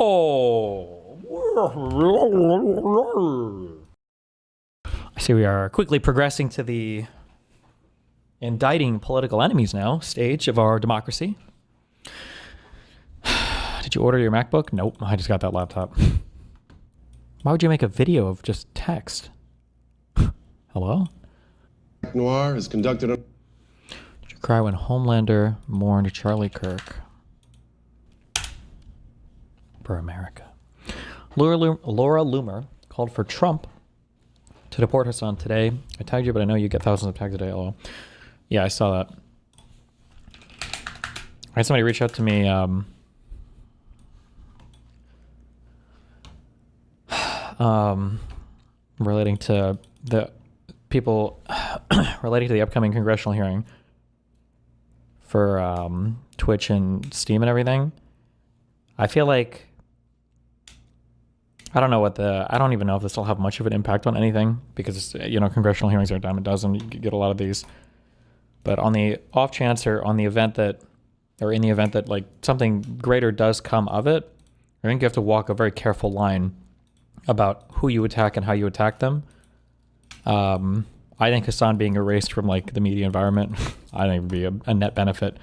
I see we are quickly progressing to the indicting political enemies now stage of our democracy. Did you order your MacBook? Nope, I just got that laptop. Why would you make a video of just text? Hello? Noir has conducted a... Did you cry when Homelander mourned Charlie Kirk? For America. Laura Loomer called for Trump to deport her son today. I tagged you, but I know you get thousands of tags a day. Lol. Yeah, I saw that. I had somebody reach out to me relating to the people relating to the upcoming congressional hearing for Twitch and Steam and everything. I feel like I don't even know if this will have much of an impact on anything because, congressional hearings are a dime a dozen. You get a lot of these. But on the off chance or in the event that like something greater does come of it, I think you have to walk a very careful line about who you attack and how you attack them. I think Hassan being erased from like the media environment, I think would be a net benefit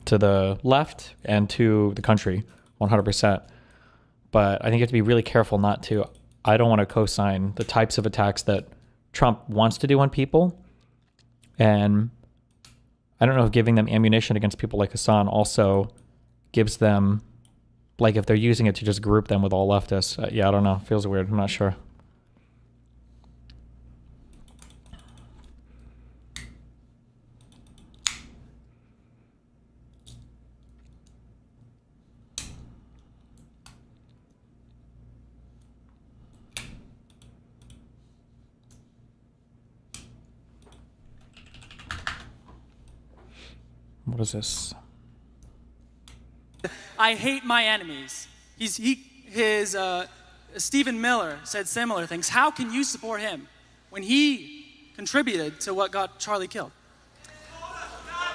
to the left and to the country, 100%. But I think you have to be really careful not to. I don't want to co-sign the types of attacks that Trump wants to do on people. And I don't know if giving them ammunition against people like Hassan also gives them, like if they're using it to just group them with all leftists. I don't know. Feels weird. I'm not sure. What is this? I hate my enemies. Stephen Miller said similar things. How can you support him when he contributed to what got Charlie killed?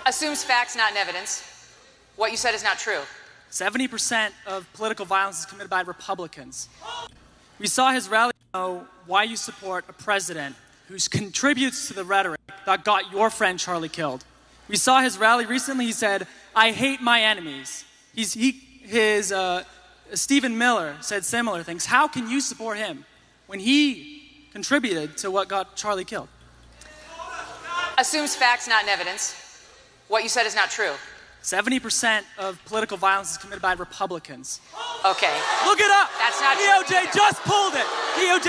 Assumes facts, not evidence. What you said is not true. 70% of political violence is committed by Republicans. We saw his rally know why you support a president who contributes to the rhetoric that got your friend Charlie killed. We saw his rally recently. He said, I hate my enemies. Stephen Miller said similar things. How can you support him when he contributed to what got Charlie killed? Assumes facts, not evidence. What you said is not true. 70% of political violence is committed by Republicans. Okay. Look it up. That's not true. DOJ just pulled it. The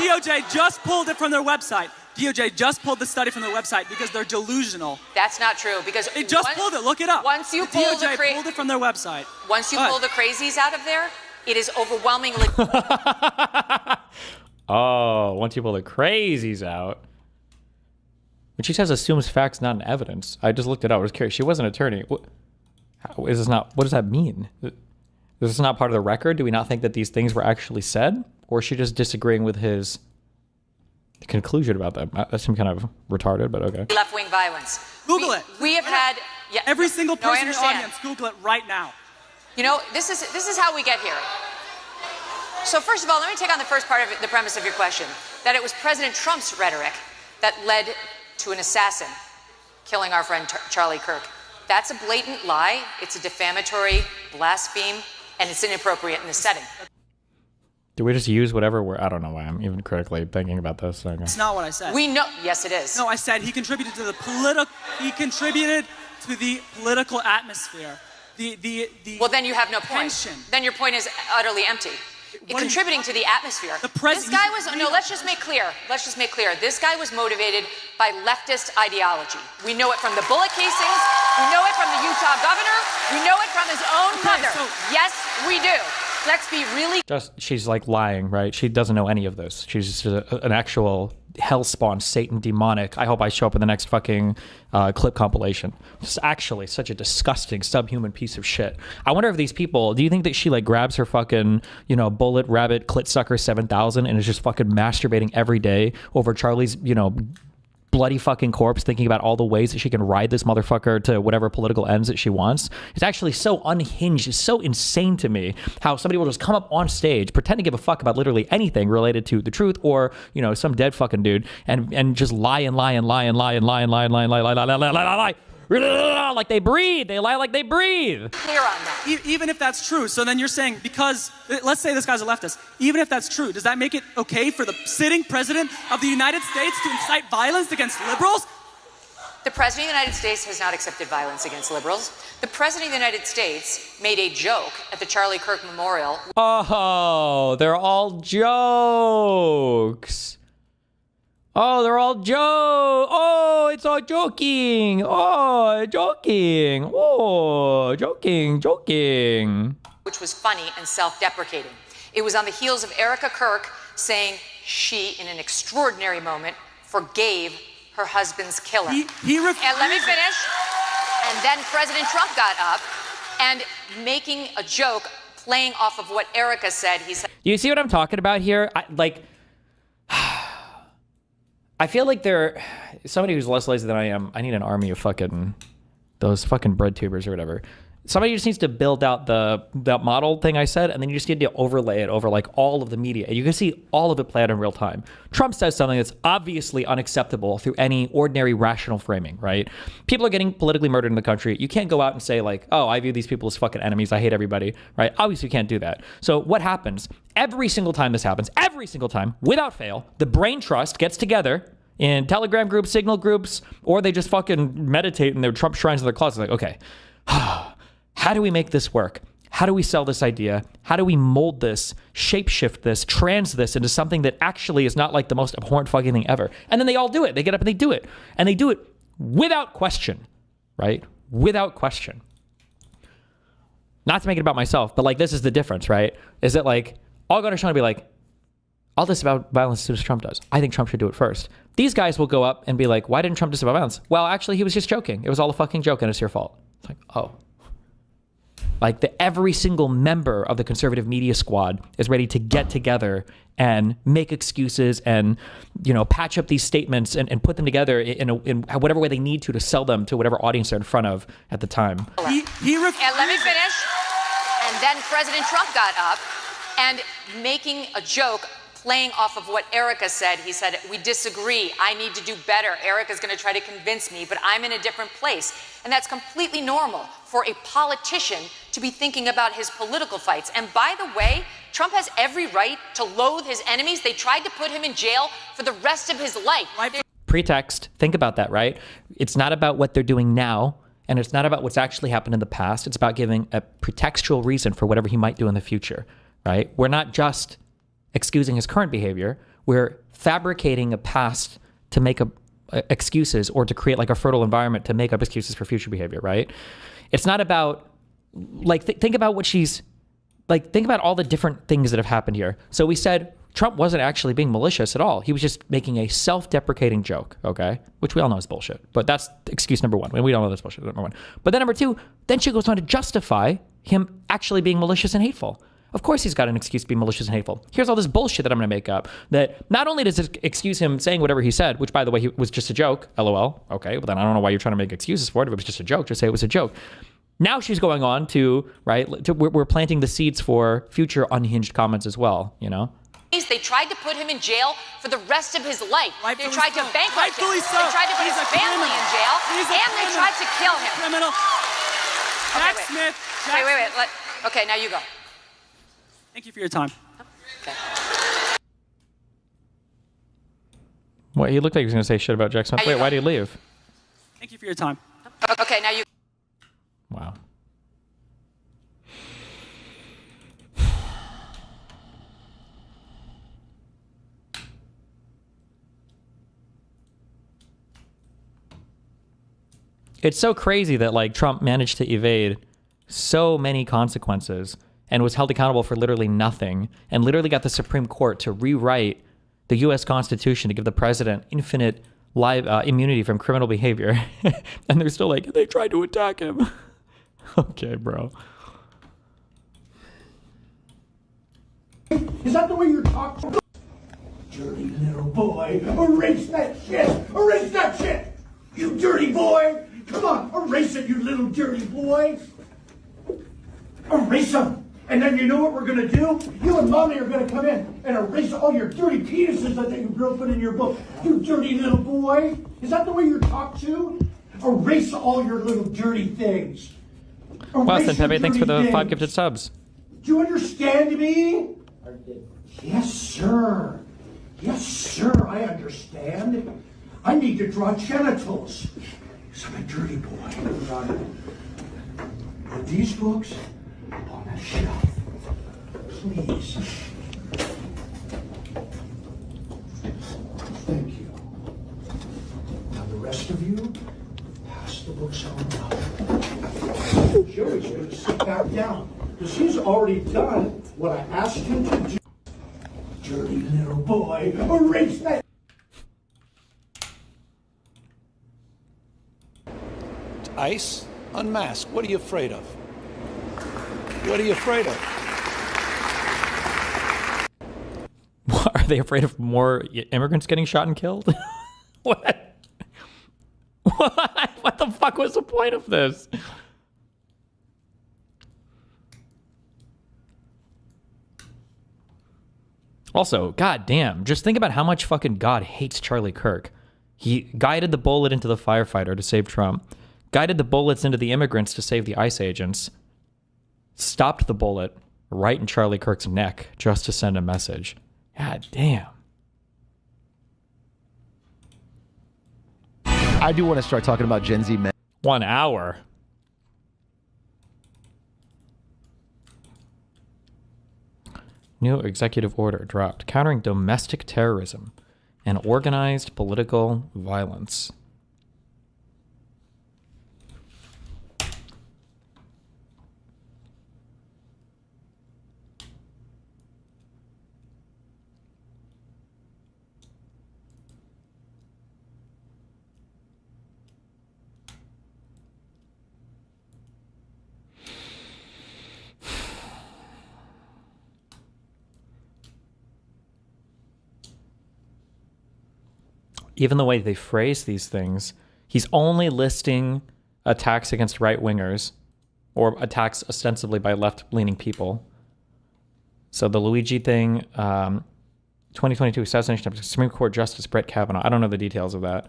DOJ just pulled it from their website. DOJ just pulled the study from their website because they're delusional. That's not true because they just pulled it. Look it up. Once you pulled it from their website. Once you pull the crazies out of there, it is overwhelmingly. Oh, once you pull the crazies out. When she says assumes facts, not evidence, I just looked it up. I was curious. She was an attorney. What does that mean? Is this not part of the record? Do we not think that these things were actually said? Or is she just disagreeing with his conclusion about that? That seemed kind of retarded, but okay. Left-wing violence. Google it. We have had every single person in the audience. Google it right now. This is how we get here. So first of all, let me take on the first part of the premise of your question, that it was President Trump's rhetoric that led to an assassin killing our friend Charlie Kirk. That's a blatant lie. It's a defamatory blaspheme, and it's inappropriate in this setting. Do we just use whatever we're... I don't know why I'm even critically thinking about this. Okay. It's not what I said. We know... Yes, it is. No, I said he contributed to the political atmosphere. Well, then you have no point. Tension. Then your point is utterly empty. Contributing to the atmosphere. This guy was... No, let's just make clear. This guy was motivated by leftist ideology. We know it from the bullet casings. We know it from the Utah governor. We know it from his own mother. Yes, we do. Let's be really... She's like lying, right? She doesn't know any of this. She's just an actual hellspawn, Satan, demonic. I hope I show up in the next fucking clip compilation. Just actually such a disgusting, subhuman piece of shit. I wonder if these people, do you think that she like grabs her fucking, bullet rabbit clit sucker 7000 and is just fucking masturbating every day over Charlie's, bloody fucking corpse thinking about all the ways that she can ride this motherfucker to whatever political ends that she wants. It's actually so unhinged. It's so insane to me how somebody will just come up on stage, pretend to give a fuck about literally anything related to the truth or, you know, some dead fucking dude and just lie and lie and lie and lie and lie and lie and lie and lie and lie and lie and lie and lie and lie like they breathe. They lie like they breathe. Clear on that. Even if that's true, so then you're saying, because, let's say this guy's a leftist, even if that's true, does that make it okay for the sitting president of the United States to incite violence against liberals? The President of the United States has not accepted violence against liberals. The President of the United States made a joke at the Charlie Kirk Memorial. Oh, they're all jokes. Oh, they're all Oh, it's all joking. Oh, joking. Oh, joking. Which was funny and self-deprecating. It was on the heels of Erica Kirk saying she, in an extraordinary moment, forgave her husband's killer. He refused. And let me finish. And then President Trump got up and making a joke, playing off of what Erica said. He said, You see what I'm talking about here? I feel like somebody who's less lazy than I am. I need an army of those fucking bread tubers or whatever. Somebody just needs to build out that model thing I said, and then you just need to overlay it over like all of the media. You can see all of it play out in real time. Trump says something that's obviously unacceptable through any ordinary rational framing, right? People are getting politically murdered in the country. You can't go out and say like, oh, I view these people as fucking enemies. I hate everybody, right? Obviously you can't do that. So what happens? Every single time this happens, every single time, without fail, the brain trust gets together in Telegram groups, Signal groups, or they just fucking meditate in their Trump shrines in their closets. Like, okay, how do we make this work? How do we sell this idea? How do we mold this, shapeshift this, trans this into something that actually is not like the most abhorrent fucking thing ever? And then they all do it. They get up and they do it. And they do it without question, right? Without question. Not to make it about myself, but like this is the difference, right? Is that like, I'll go to show and be like, all this about violence as soon as Trump does. I think Trump should do it first. These guys will go up and be like, why didn't Trump disavow violence? Well, actually, he was just joking. It was all a fucking joke and it's your fault. It's like, oh. Like every single member of the conservative media squad is ready to get together and make excuses and, you know, patch up these statements and put them together in whatever way they need to sell them to whatever audience they're in front of at the time. He refused. and let me finish. And then President Trump got up and making a joke, playing off of what Erica said. He said, we disagree. I need to do better. Erica's going to try to convince me, but I'm in a different place. And that's completely normal for a politician to be thinking about his political fights. And by the way, Trump has every right to loathe his enemies. They tried to put him in jail for the rest of his life. Pretext. Think about that, right? It's not about what they're doing now, and it's not about what's actually happened in the past. It's about giving a pretextual reason for whatever he might do in the future, right? We're not just excusing his current behavior. We're fabricating a past to make excuses or to create like a fertile environment to make up excuses for future behavior, right? It's not about like, think about what she's like, think about all the different things that have happened here. So we said Trump wasn't actually being malicious at all. He was just making a self-deprecating joke, okay? Which we all know is bullshit, but that's excuse number one. We don't know that's bullshit, number one. But then number two, then she goes on to justify him actually being malicious and hateful. Of course he's got an excuse to be malicious and hateful. Here's all this bullshit that I'm going to make up that not only does it excuse him saying whatever he said, which by the way was just a joke, LOL. Okay, well then I don't know why you're trying to make excuses for it. If it was just a joke, just say it was a joke. Now she's going on to, right, we're planting the seeds for future unhinged comments as well, you know? They tried to put him in jail for the rest of his life. Rightfully they tried so. to bankrupt him. Rightfully so. They tried to put He's his a family criminal. in jail. He's a And they criminal. tried to kill him. Criminal. Jack wait. Smith. Wait. Okay, now you go. Thank you for your time. Okay. What, he looked like he was going to say shit about Jack Smith. Wait, why did he leave? Thank you for your time. Okay, now you. Wow. It's so crazy that like Trump managed to evade so many consequences and was held accountable for literally nothing and literally got the Supreme Court to rewrite the U.S. Constitution to give the president infinite immunity from criminal behavior. And they're still like, they tried to attack him. Okay, bro. Is that the way you're talking? dirty little boy. Erase that shit! Erase that shit! You dirty boy! Come on, erase it, you little dirty boy! Erase them! And then you know what we're gonna do? You and Mommy are gonna come in and erase all your dirty penises that you wrote in your book. You dirty little boy! Is that the way you're talked to? Erase all your little dirty things. Boston Erase your Pepe, thanks for the dirty 5 things. gifted subs. Do you understand me? Yes, sir. Yes, sir, I understand. I need to draw genitals. Because I'm a dirty boy. Put these books on the shelf. Please. Thank you. Now the rest of you, pass the books on up. Joey's going to sit back down. Because he's already done what I asked him to do. Dirty little boy, erase that. Ice, unmask. What are you afraid of? What are you afraid of? Are they afraid of more immigrants getting shot and killed? What? What? What the fuck was the point of this? Also, goddamn, just think about how much fucking God hates Charlie Kirk. He guided the bullet into the firefighter to save Trump, guided the bullets into the immigrants to save the ICE agents, stopped the bullet right in Charlie Kirk's neck just to send a message. God damn. I do want to start talking about Gen Z men. 1 hour. New executive order dropped, countering domestic terrorism and organized political violence. Even the way they phrase these things, he's only listing attacks against right-wingers or attacks ostensibly by left-leaning people. So the Luigi thing, 2022 assassination of Supreme Court Justice Brett Kavanaugh. I don't know the details of that.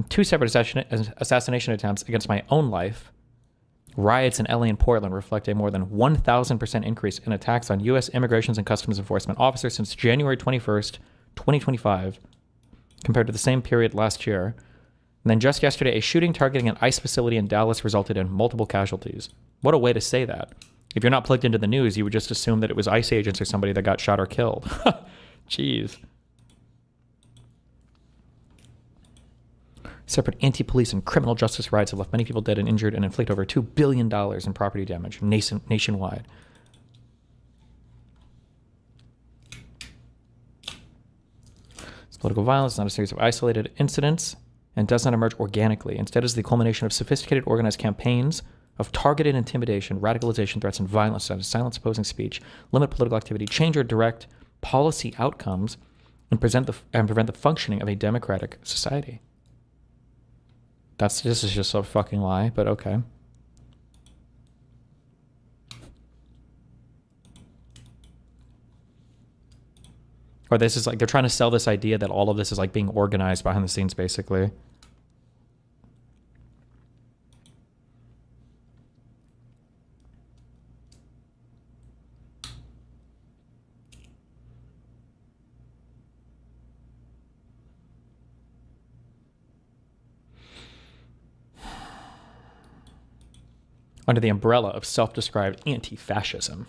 2 separate assassination attempts against my own life. Riots in LA and Portland reflect a more than 1,000% increase in attacks on U.S. Immigration and Customs Enforcement officers since January 21st, 2025. Compared to the same period last year. And then just yesterday, a shooting targeting an ICE facility in Dallas resulted in multiple casualties. What a way to say that. If you're not plugged into the news, you would just assume that it was ICE agents or somebody that got shot or killed. Jeez. Separate anti-police and criminal justice riots have left many people dead and injured and inflict over $2 billion in property damage nationwide. Political violence is not a series of isolated incidents and does not emerge organically. Instead, it is the culmination of sophisticated, organized campaigns of targeted intimidation, radicalization threats, and violence that silence opposing speech, limit political activity, change or direct policy outcomes, and prevent the functioning of a democratic society. This is just a fucking lie, but okay. Or this is like, they're trying to sell this idea that all of this is like being organized behind the scenes, basically. Under the umbrella of self-described anti-fascism.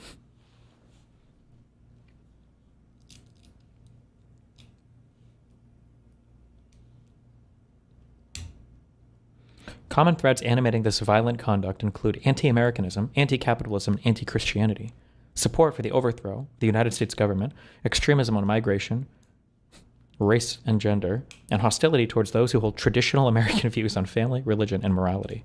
Common threads animating this violent conduct include anti-Americanism, anti-capitalism, and anti-Christianity, support for the overthrow of the United States government, extremism on migration, race and gender, and hostility towards those who hold traditional American views on family, religion, and morality.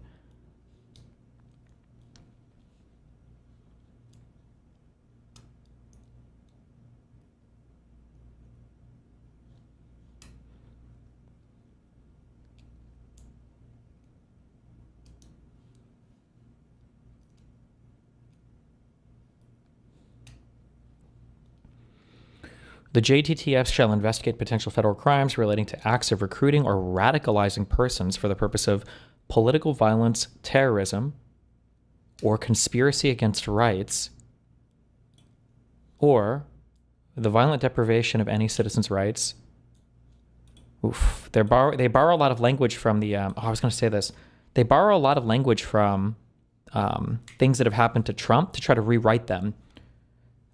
The JTTF shall investigate potential federal crimes relating to acts of recruiting or radicalizing persons for the purpose of political violence, terrorism, or conspiracy against rights, or the violent deprivation of any citizen's rights. Oof. They borrow a lot of language from the, I was going to say this. They borrow a lot of language from things that have happened to Trump to try to rewrite them.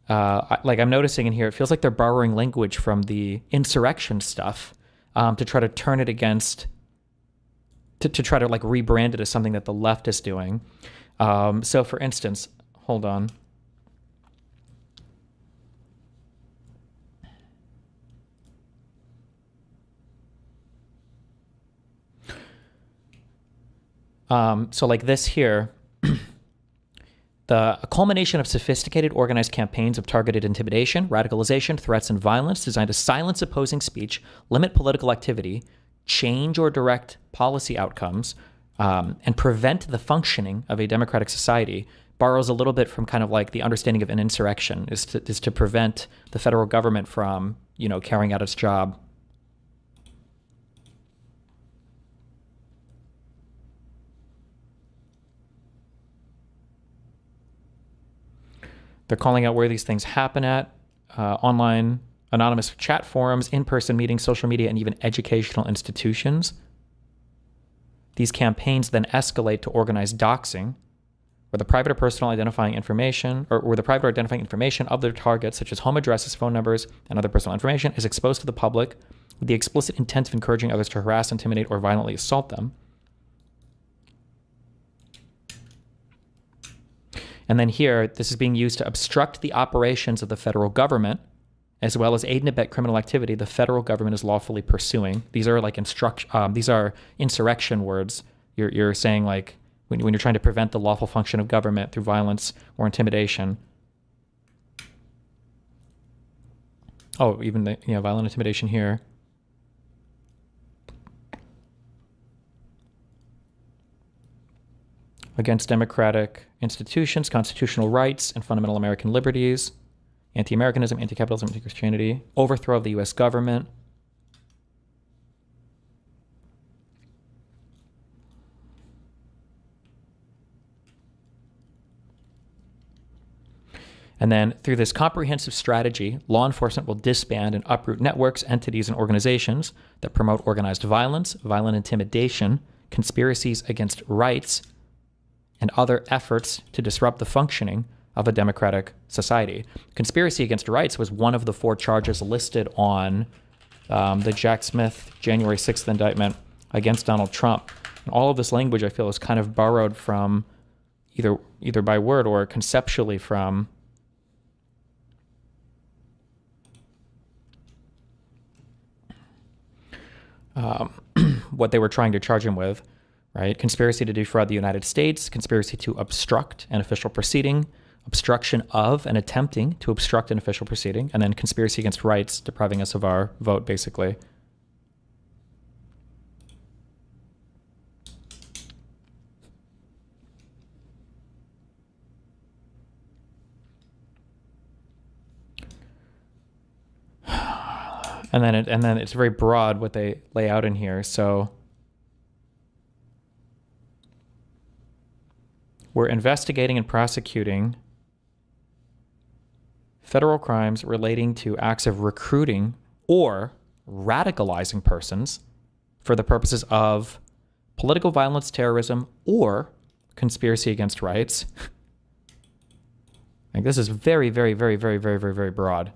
Like I'm noticing in here, it feels like they're borrowing language from the insurrection stuff to try to turn it against, to try to like rebrand it as something that the left is doing. So for instance, hold on. So like this here, a culmination of sophisticated organized campaigns of targeted intimidation, radicalization, threats, and violence designed to silence opposing speech, limit political activity, change or direct policy outcomes, and prevent the functioning of a democratic society borrows a little bit from kind of like the understanding of an insurrection is to prevent the federal government from, carrying out its job. They're calling out where these things happen at, online, anonymous chat forums, in-person meetings, social media, and even educational institutions. These campaigns then escalate to organized doxing, where the private or personal identifying information, or where the private or identifying information of their targets, such as home addresses, phone numbers, and other personal information, is exposed to the public with the explicit intent of encouraging others to harass, intimidate, or violently assault them. And then here, this is being used to obstruct the operations of the federal government, as well as aid and abet criminal activity the federal government is lawfully pursuing. These are like these are insurrection words. You're saying like when you're trying to prevent the lawful function of government through violence or intimidation. Oh, even the violent intimidation here. Against democratic institutions, constitutional rights, and fundamental American liberties, anti-Americanism, anti-capitalism, anti-Christianity, overthrow of the U.S. government. And then through this comprehensive strategy, law enforcement will disband and uproot networks, entities, and organizations that promote organized violence, violent intimidation, conspiracies against rights, and other efforts to disrupt the functioning of a democratic society. Conspiracy against rights was one of the 4 charges listed on the Jack Smith January 6th indictment against Donald Trump. And all of this language, I feel, is kind of borrowed from either by word or conceptually from what they were trying to charge him with. Right? Conspiracy to defraud the United States, conspiracy to obstruct an official proceeding, obstruction of and attempting to obstruct an official proceeding, and then conspiracy against rights, depriving us of our vote, basically. And then it's very broad what they lay out in here. So we're investigating and prosecuting federal crimes relating to acts of recruiting or radicalizing persons for the purposes of political violence, terrorism, or conspiracy against rights. Like this is very, very, very, very, very, very, very broad.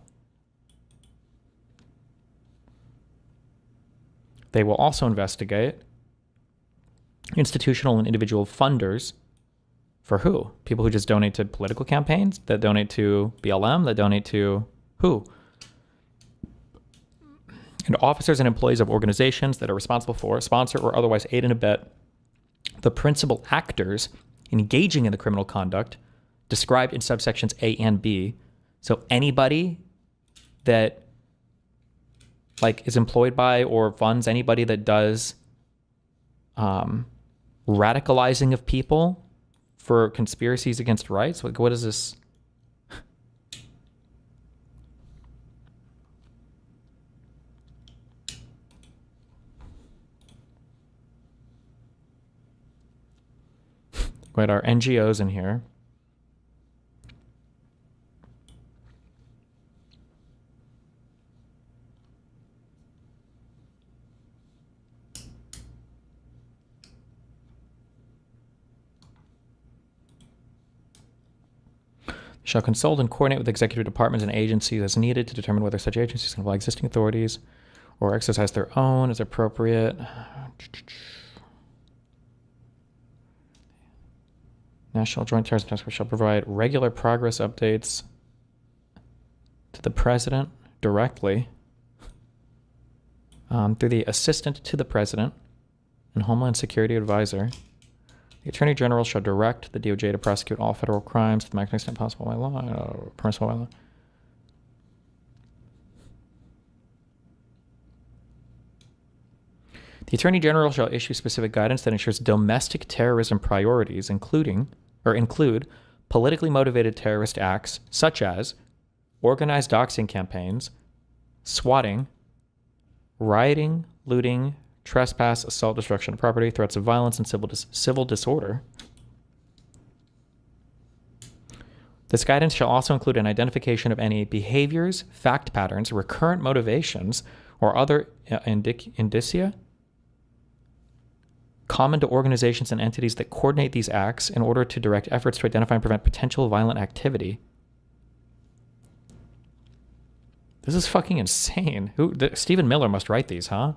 They will also investigate institutional and individual funders. For who? People who just donate to political campaigns, that donate to BLM, that donate to who? And officers and employees of organizations that are responsible for, sponsor, or otherwise aid and abet the principal actors engaging in the criminal conduct described in subsections A and B. So anybody that is employed by or funds anybody that does radicalizing of people for conspiracies against rights? What is this? We had our NGOs in here. Shall consult and coordinate with executive departments and agencies as needed to determine whether such agencies can apply existing authorities or exercise their own as appropriate. National Joint Terrorism Task Force shall provide regular progress updates to the President directly through the Assistant to the President and Homeland Security Advisor. The Attorney General shall direct the DOJ to prosecute all federal crimes to the maximum extent possible by law, permissible by law. The Attorney General shall issue specific guidance that ensures domestic terrorism priorities, include politically motivated terrorist acts such as organized doxing campaigns, swatting, rioting, looting, trespass, assault, destruction of property, threats of violence, and civil disorder. This guidance shall also include an identification of any behaviors, fact patterns, recurrent motivations, or other indicia common to organizations and entities that coordinate these acts in order to direct efforts to identify and prevent potential violent activity. This is fucking insane. Stephen Miller must write these, huh?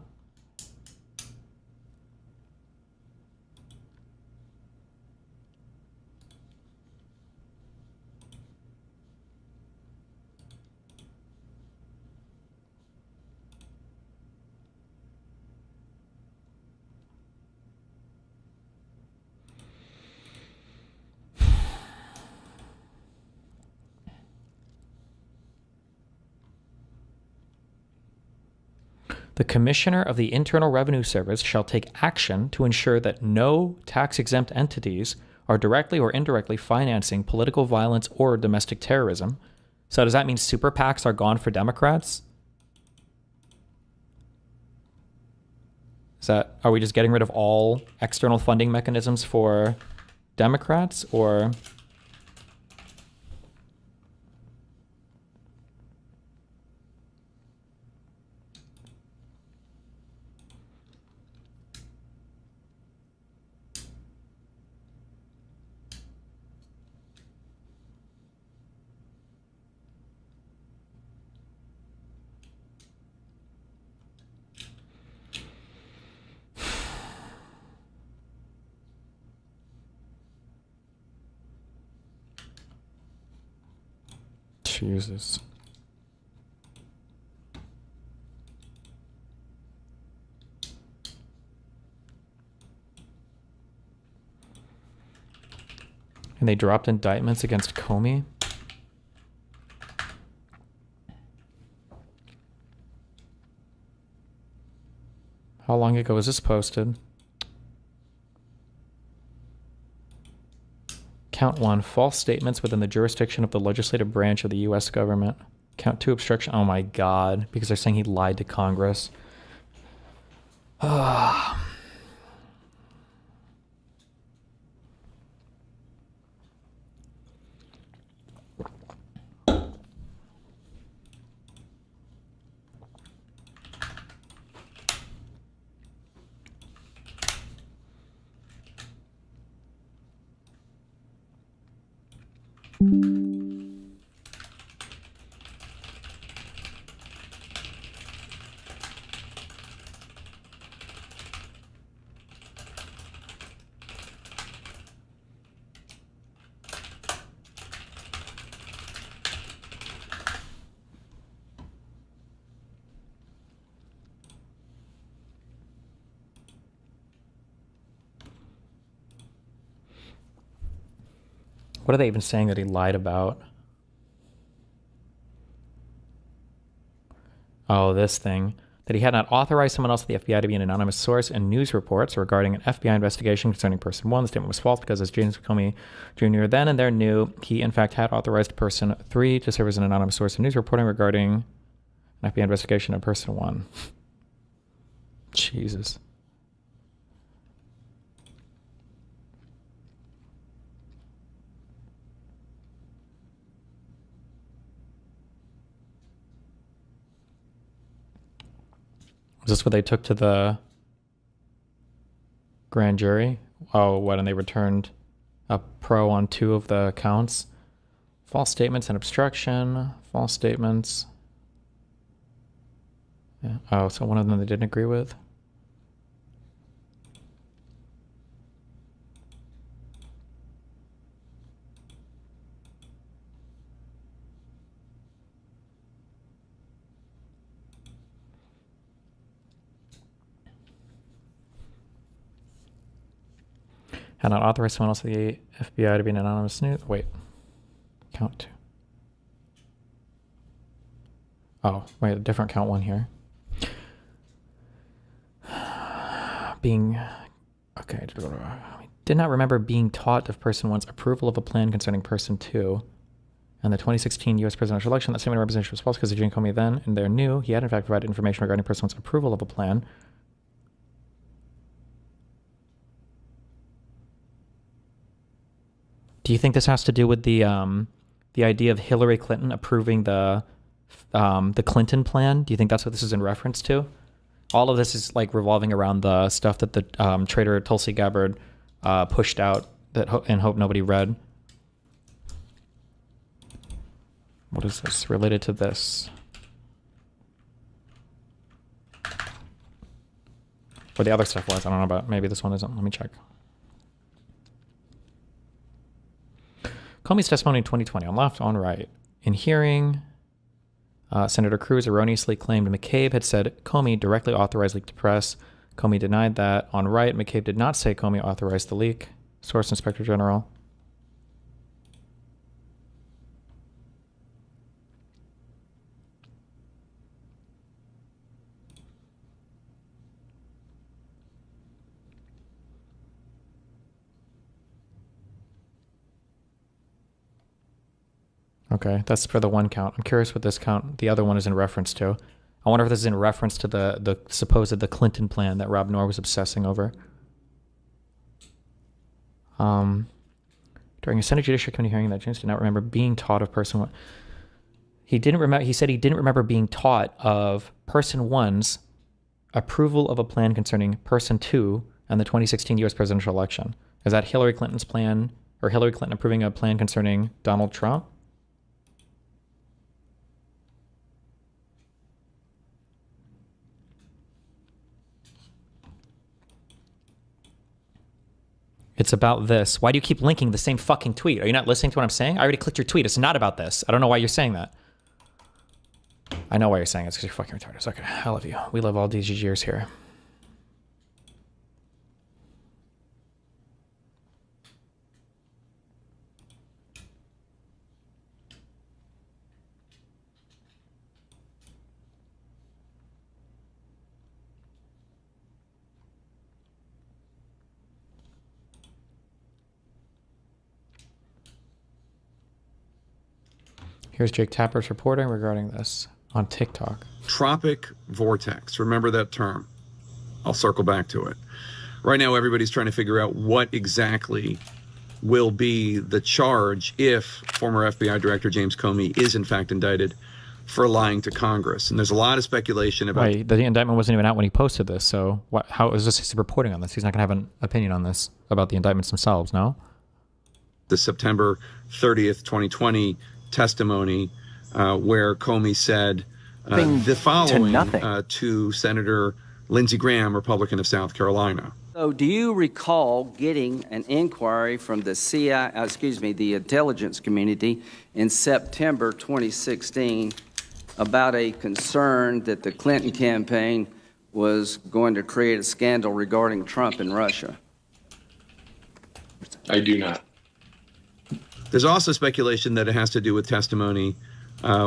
The Commissioner of the Internal Revenue Service shall take action to ensure that no tax-exempt entities are directly or indirectly financing political violence or domestic terrorism. So does that mean super PACs are gone for Democrats? Are we just getting rid of all external funding mechanisms for Democrats, or... Jesus. And they dropped indictments against Comey? How long ago was this posted? Count 1, false statements within the jurisdiction of the legislative branch of the U.S. government. Count 2, obstruction. Oh my God, because they're saying he lied to Congress. What are they even saying that he lied about? Oh, this thing. That he had not authorized someone else at the FBI to be an anonymous source in news reports regarding an FBI investigation concerning person 1. The statement was false because, as James Comey Jr. then and there knew, he in fact had authorized person 3 to serve as an anonymous source in news reporting regarding an FBI investigation of person 1. Jesus. Was this what they took to the grand jury? Oh, what? And they returned a pro on 2 of the counts. False statements and obstruction. False statements. Yeah. Oh, so one of them they didn't agree with. Had not authorized someone else at the FBI to be an anonymous snoop. Wait. Count 2. Oh, wait, a different count 1 here. Okay. Did not remember being taught of person 1's approval of a plan concerning person 2. And the 2016 U.S. presidential election, that statement of representation was false because Eugene Comey then and there knew he had in fact provided information regarding person 1's approval of a plan. Do you think this has to do with the idea of Hillary Clinton approving the Clinton plan? Do you think that's what this is in reference to? All of this is like revolving around the stuff that the traitor Tulsi Gabbard pushed out and hope nobody read. What is this related to this? Or the other stuff was, I don't know about. Maybe this one isn't. Let me check. Comey's testimony in 2020 on left, on right. In hearing, Senator Cruz erroneously claimed McCabe had said Comey directly authorized leak to press. Comey denied that. On right, McCabe did not say Comey authorized the leak. Source, Inspector General. Okay, that's for the 1 count. I'm curious what this count, the other one is in reference to. I wonder if this is in reference to the Clinton plan that Rob Noor was obsessing over. During a Senate Judiciary Committee hearing that James did not remember being taught of person 1. He said he didn't remember being taught of person 1's approval of a plan concerning person 2 and the 2016 U.S. presidential election. Is that Hillary Clinton's plan, or Hillary Clinton approving a plan concerning Donald Trump? It's about this. Why do you keep linking the same fucking tweet? Are you not listening to what I'm saying? I already clicked your tweet. It's not about this. I don't know why you're saying that. I know why you're saying it. It's because you're fucking retarded. It's okay. I love you. We live all these years here. Here's Jake Tapper's reporting regarding this on TikTok. Tropic vortex. Remember that term. I'll circle back to it. Right now, everybody's trying to figure out what exactly will be the charge if former FBI Director James Comey is in fact indicted for lying to Congress. And there's a lot of speculation about... Right, the indictment wasn't even out when he posted this, so how is this he's reporting on this? He's not going to have an opinion on this, about the indictments themselves, no? The September 30th, 2020 testimony where Comey said the following to Senator Lindsey Graham, Republican of South Carolina. So do you recall getting an inquiry from the the intelligence community in September 2016 about a concern that the Clinton campaign was going to create a scandal regarding Trump and Russia? I do not. There's also speculation that it has to do with testimony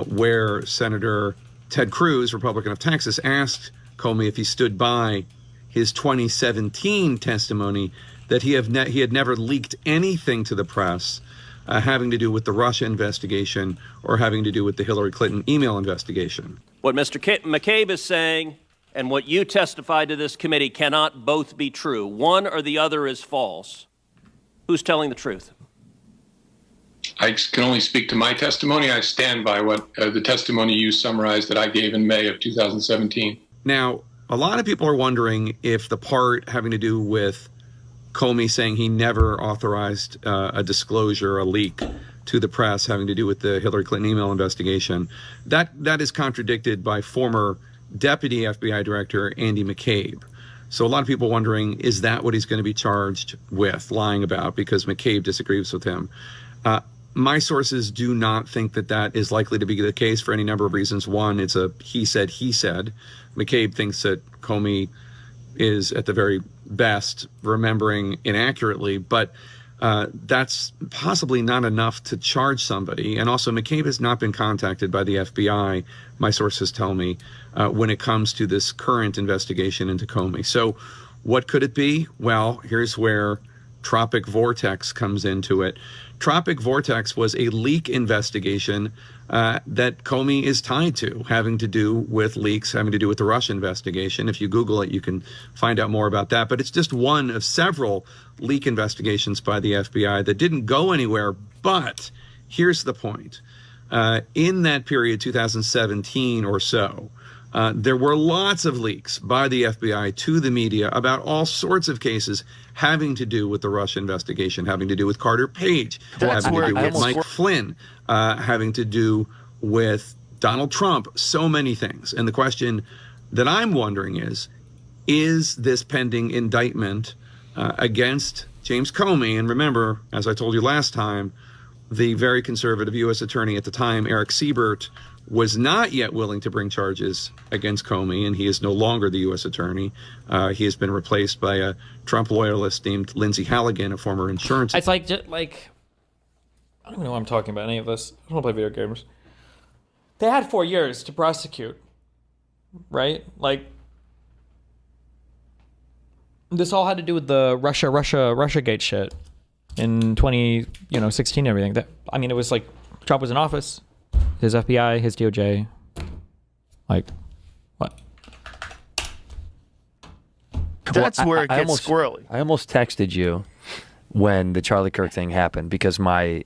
where Senator Ted Cruz, Republican of Texas, asked Comey if he stood by his 2017 testimony that he had never leaked anything to the press having to do with the Russia investigation or having to do with the Hillary Clinton email investigation. What Mr. McCabe is saying and what you testified to this committee cannot both be true. One or the other is false. Who's telling the truth? I can only speak to my testimony. I stand by what the testimony you summarized that I gave in May of 2017. Now, a lot of people are wondering if the part having to do with Comey saying he never authorized a disclosure, a leak to the press having to do with the Hillary Clinton email investigation, that is contradicted by former Deputy FBI Director Andy McCabe. So a lot of people wondering, is that what he's going to be charged with, lying about, because McCabe disagrees with him? My sources do not think that is likely to be the case for any number of reasons. One, it's a he said. McCabe thinks that Comey is, at the very best, remembering inaccurately, but that's possibly not enough to charge somebody. And also, McCabe has not been contacted by the FBI, my sources tell me, when it comes to this current investigation into Comey. So what could it be? Well, here's where Tropic Vortex comes into it. Tropic Vortex was a leak investigation that Comey is tied to, having to do with leaks, having to do with the Russia investigation. If you Google it, you can find out more about that. But it's just one of several leak investigations by the FBI that didn't go anywhere. But here's the point. In that period, 2017 or so, there were lots of leaks by the FBI to the media about all sorts of cases having to do with the Russia investigation, having to do with Carter Page, having to do with Mike Flynn, having to do with Donald Trump, so many things. And the question that I'm wondering is this pending indictment against James Comey? And remember, as I told you last time, the very conservative U.S. attorney at the time, Eric Siebert, was not yet willing to bring charges against Comey, and he is no longer the U.S. attorney. He has been replaced by a Trump loyalist named Lindsey Halligan, a former insurance. It's like I don't even know why I'm talking about any of this. I don't want to play video games. They had 4 years to prosecute, right? Like, this all had to do with the Russiagate shit in 2016 and everything. That, I mean, it was like Trump was in office, his FBI, his DOJ, like, what? That's where it gets squirrely. I almost texted you when the Charlie Kirk thing happened because my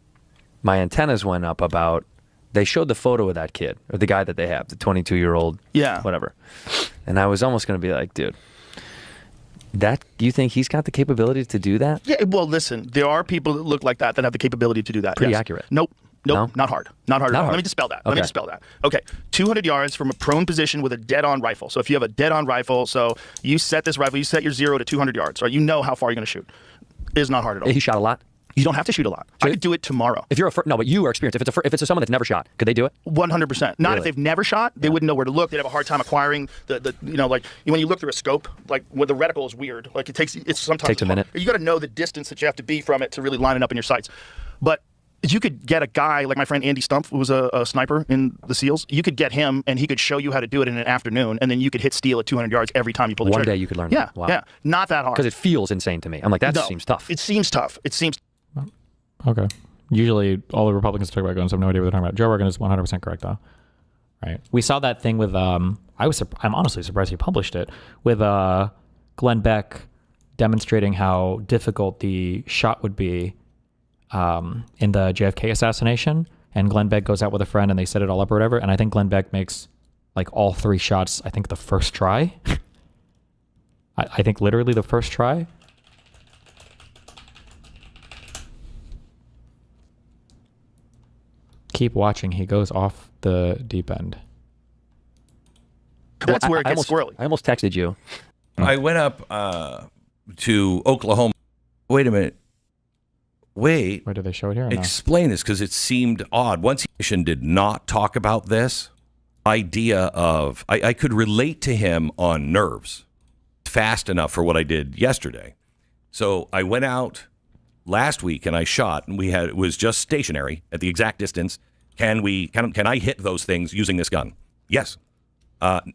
antennas went up about, they showed the photo of that kid, or the guy that they have, the 22-year-old, whatever. And I was almost going to be like, dude, do you think he's got the capability to do that? Yeah, well, listen, there are people that look like that have the capability to do that. Pretty accurate. Nope, No? not hard. Not hard. Let me dispel that. Okay, 200 yards from a prone position with a dead-on rifle. So if you have a dead-on rifle, so you set this rifle, you set your 0 to 200 yards, right? You know how far you're going to shoot. It's not hard at all. He shot a lot? You don't have to shoot a lot. I could do it tomorrow. If you're but you are experienced. If it's someone that's never shot, could they do it? 100%. Not if they've never shot. They wouldn't know where to look. They'd have a hard time acquiring the like when you look through a scope, like where the reticle is weird. Like it's sometimes takes a minute. You got to know the distance that you have to be from it to really line it up in your sights. But you could get a guy like my friend Andy Stumpf, who was a sniper in the SEALs. You could get him, and he could show you how to do it in an afternoon, and then you could hit steel at 200 yards every time you pull the trigger. One day you could learn that. Wow. Yeah, not that hard. Because it feels insane to me. I'm like, that seems tough. It seems tough. It seems. Okay. Usually, all the Republicans talk about guns. I have no idea what they're talking about. Joe Rogan is 100% correct, though. Right? We saw that thing with. I'm honestly surprised he published it with Glenn Beck demonstrating how difficult the shot would be in the JFK assassination. And Glenn Beck goes out with a friend, and they set it all up or whatever. And I think Glenn Beck makes like all 3 shots. I think the first try. I think literally the first try. Keep watching. He goes off the deep end. That's where it gets squirrely. I almost texted you. I went up to Oklahoma. Wait a minute. Wait. Where did they show it here? Or explain this, because it seemed odd. Once he did not talk about this idea of, I could relate to him on nerves fast enough for what I did yesterday. So I went out last week and I shot, and it was just stationary at the exact distance. Can I hit those things using this gun? Yes.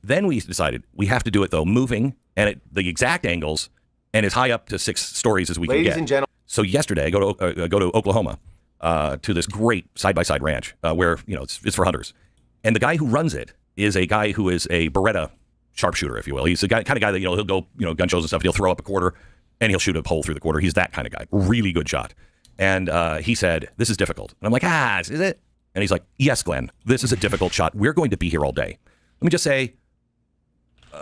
Then we decided we have to do it though, moving and at the exact angles and as high up to 6 stories as we can get. Ladies and gentlemen. So yesterday I go to Oklahoma to this great side-by-side ranch where it's for hunters, and the guy who runs it is a guy who is a Beretta sharpshooter, if you will. He's the kind of guy that he'll go gun shows and stuff. And he'll throw up a quarter and he'll shoot a hole through the quarter. He's that kind of guy. Really good shot. And he said, "This is difficult." And I'm like, "Is it?" And he's like, "Yes, Glenn, this is a difficult shot. We're going to be here all day." Let me just say,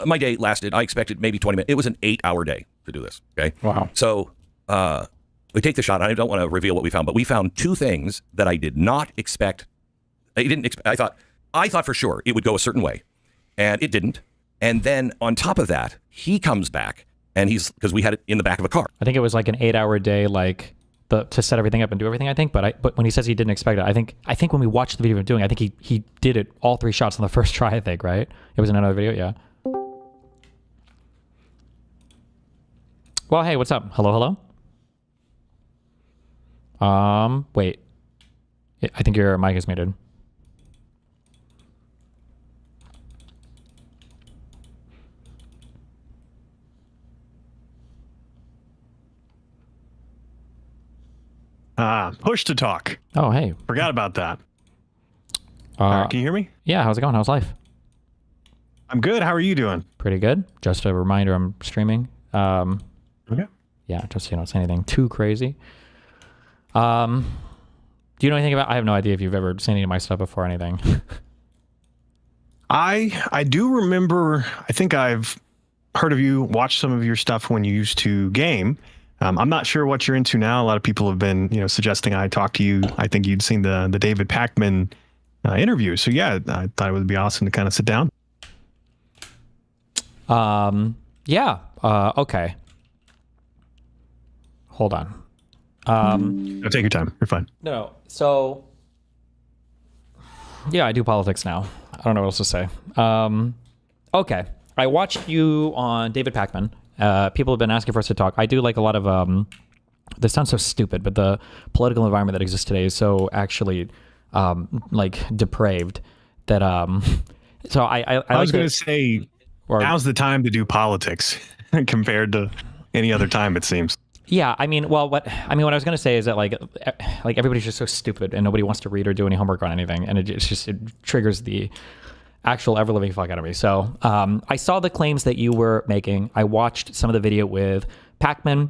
my day lasted, I expected maybe 20 minutes. It was an 8-hour day to do this. Okay. Wow. So we take the shot. I don't want to reveal what we found, but we found 2 things that I did not expect. I thought for sure it would go a certain way, and it didn't. And then on top of that, he comes back, and because we had it in the back of a car. I think it was like an 8-hour day, like to set everything up and do everything. I think, but when he says he didn't expect it, I think when we watched the video of him doing, I think he did it all 3 shots on the first try. I think, right? It was in another video, yeah. Well, hey, what's up? Hello. Wait. I think your mic is muted. Push to talk. Oh, hey. Forgot about that. Can you hear me? Yeah, how's it going? How's life? I'm good. How are you doing? Pretty good. Just a reminder, I'm streaming. Okay. Yeah, just so you don't say anything too crazy. Do you know anything about... I have no idea if you've ever seen any of my stuff before or anything. I do remember, I think I've heard of you, watched some of your stuff when you used to game. I'm not sure what you're into now. A lot of people have been, suggesting I talk to you. I think you'd seen the David Pakman interview. So yeah, I thought it would be awesome to kind of sit down. Yeah. Okay. Hold on. No, take your time. You're fine. No. So yeah, I do politics now. I don't know what else to say. Okay. I watched you on David Pakman. People have been asking for us to talk. I do like a lot of, this sounds so stupid, but the political environment that exists today is so actually, like depraved that, so I was going to say, now's the time to do politics compared to any other time, it seems. Yeah, what I was going to say is that like everybody's just so stupid and nobody wants to read or do any homework on anything, and it triggers the actual ever living fuck out of me. So I saw the claims that you were making. I watched some of the video with Pakman.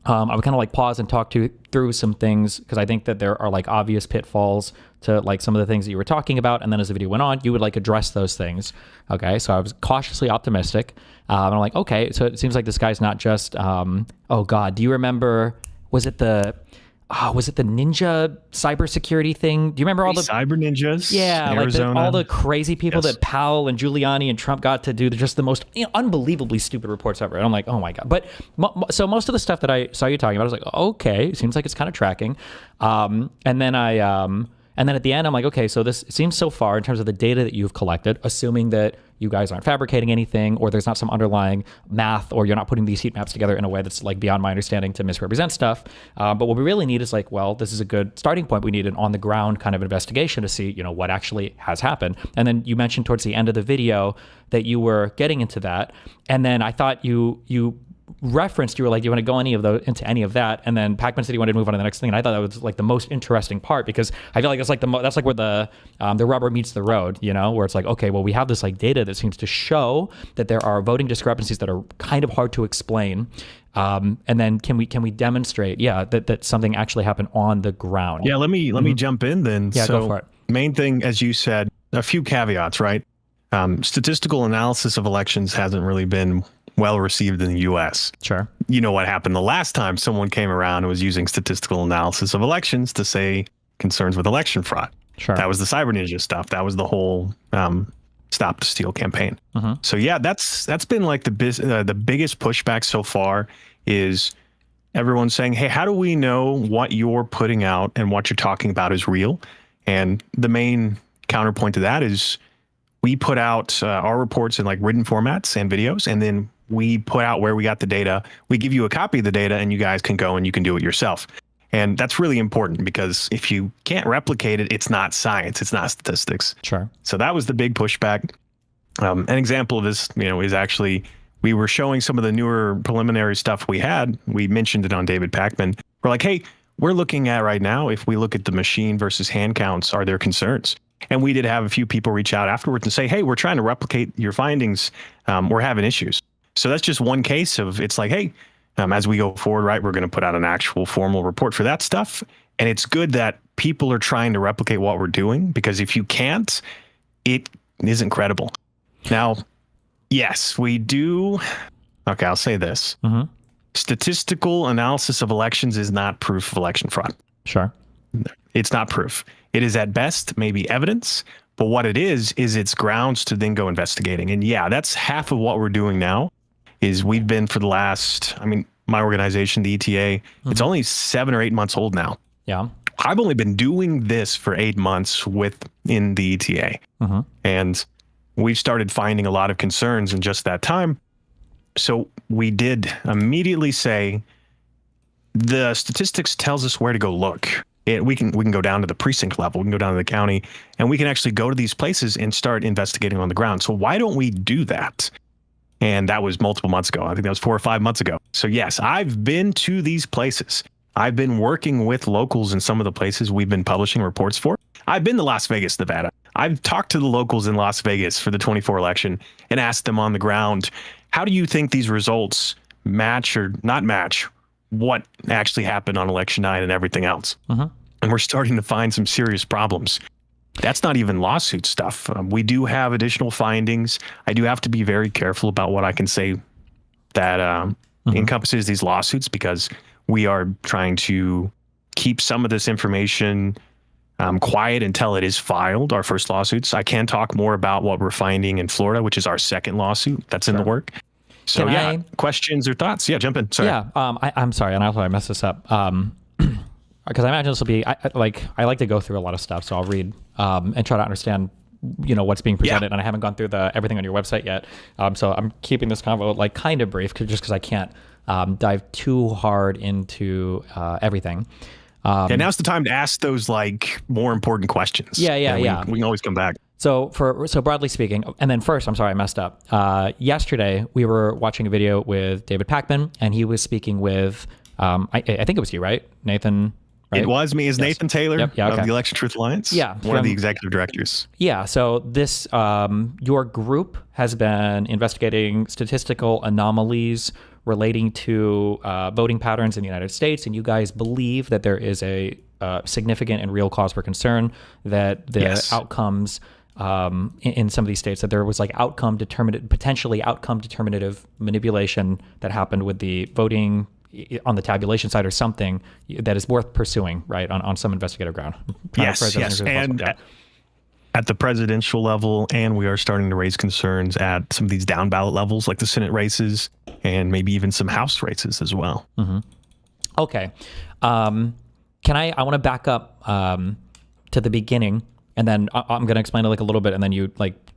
I would kind of like pause and talk through some things because I think that there are like obvious pitfalls to like some of the things that you were talking about. And then as the video went on, you would like address those things. Okay, so I was cautiously optimistic. And I'm like, okay, so it seems like this guy's not just, oh God, do you remember, was it the ninja cybersecurity thing? Do you remember all the cyber ninjas? Yeah, like all the crazy people that Powell and Giuliani and Trump got to do just the most unbelievably stupid reports ever. And I'm like, oh my God. But so most of the stuff that I saw you talking about, I was like, okay, it seems like it's kind of tracking. And then at the end, I'm like, okay, so this seems so far in terms of the data that you've collected, assuming that you guys aren't fabricating anything or there's not some underlying math or you're not putting these heat maps together in a way that's like beyond my understanding to misrepresent stuff. But what we really need is like, well, this is a good starting point. We need an on the ground kind of investigation to see, what actually has happened. And then you mentioned towards the end of the video that you were getting into that. And then I thought you referenced, you were like, do you want to go into any of that? And then Pakman said he wanted to move on to the next thing. And I thought that was like the most interesting part because I feel like that's like that's like where the rubber meets the road, where it's like, okay, well, we have this like data that seems to show that there are voting discrepancies that are kind of hard to explain. And then can we demonstrate, that something actually happened on the ground? Yeah, let me jump in then. Yeah, so go for it. Main thing, as you said, a few caveats, right? Statistical analysis of elections hasn't really been well received in the U.S. Sure. You know what happened the last time someone came around and was using statistical analysis of elections to say concerns with election fraud. Sure. That was the Cyber Ninja stuff. That was the whole Stop the Steal campaign. So yeah, that's been like the biggest pushback so far is everyone saying, hey, how do we know what you're putting out and what you're talking about is real? And the main counterpoint to that is we put out our reports in like written formats and videos, and then we put out where we got the data. We give you a copy of the data and you guys can go and you can do it yourself. And that's really important because if you can't replicate it, it's not science, it's not statistics. Sure. So that was the big pushback. An example of this, is actually, we were showing some of the newer preliminary stuff we had. We mentioned it on David Pakman. We're like, hey, we're looking at right now, if we look at the machine versus hand counts, are there concerns? And we did have a few people reach out afterwards and say, hey, we're trying to replicate your findings. We're having issues. So that's just one case of, it's like, hey, as we go forward, right, we're going to put out an actual formal report for that stuff. And it's good that people are trying to replicate what we're doing, because if you can't, it isn't credible. Now, Yes, we do. Okay, I'll say this. Statistical analysis of elections is not proof of election fraud. Sure. It's not proof. It is at best maybe evidence, but what it is it's grounds to then go investigating. And yeah, that's half of what we're doing now. Is we've been for the last, my organization, the ETA, it's only 7 or 8 months old now. Yeah. I've only been doing this for 8 months within the ETA. And we've started finding a lot of concerns in just that time. So we did immediately say, the statistics tells us where to go look. We can go down to the precinct level, we can go down to the county, and we can actually go to these places and start investigating on the ground. So why don't we do that? And that was multiple months ago. I think that was 4 or 5 months ago. So yes, I've been to these places. I've been working with locals in some of the places we've been publishing reports for. I've been to Las Vegas, Nevada. I've talked to the locals in Las Vegas for the 24 election and asked them on the ground, how do you think these results match or not match what actually happened on election night and everything else? And we're starting to find some serious problems. That's not even lawsuit stuff. We do have additional findings. I do have to be very careful about what I can say that encompasses these lawsuits, because we are trying to keep some of this information quiet until it is filed, our first lawsuits. I can talk more about what we're finding in Florida, which is our second lawsuit that's in the work. So questions or thoughts? Yeah, jump in. Sorry. Yeah, I'm sorry, and I messed this up. Because I imagine this will be, I like to go through a lot of stuff, so I'll read and try to understand, what's being presented. And I haven't gone through everything on your website yet, so I'm keeping this convo kind of brief, just because I can't dive too hard into everything. And now's the time to ask those more important questions. Yeah. We can always come back. So broadly speaking, and then first, I'm sorry, I messed up. Yesterday we were watching a video with David Pakman, and he was speaking with I think it was you, right, Nathan? Right? It was me. Is yes. Nathan Taylor of the Election Truth Alliance? Yeah. One of the executive directors. Yeah. So this, your group has been investigating statistical anomalies relating to voting patterns in the United States, and you guys believe that there is a significant and real cause for concern that the outcomes in some of these states, that there was potentially outcome determinative manipulation that happened with the voting on the tabulation side, or something that is worth pursuing, right, on some investigative ground. Yes. And at the presidential level, and we are starting to raise concerns at some of these down ballot levels, like the Senate races and maybe even some House races as well. Okay. I want to back up to the beginning, and then I'm going to explain it a little bit, and then you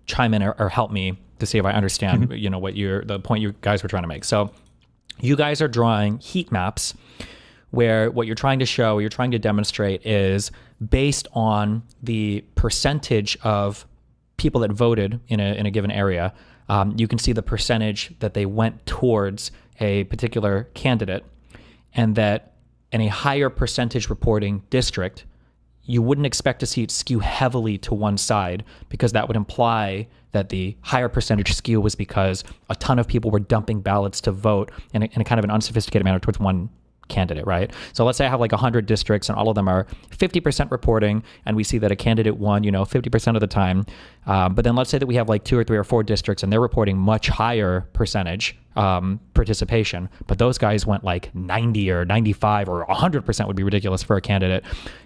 chime in or help me to see if I understand, what the point you guys were trying to make. So you guys are drawing heat maps where what you're trying to show, you're trying to demonstrate, is based on the percentage of people that voted in a given area. You can see the percentage that they went towards a particular candidate, and that in a higher percentage reporting district, you wouldn't expect to see it skew heavily to one side, because that would imply that the higher percentage skew was because a ton of people were dumping ballots to vote in a kind of an unsophisticated manner towards one candidate, right? So let's say I have 100 districts and all of them are 50% reporting, and we see that a candidate won, 50% of the time. But then let's say that we have 2 or 3 or 4 districts and they're reporting much higher percentage participation, but those guys went 90 or 95 or 100% would be ridiculous for a candidate.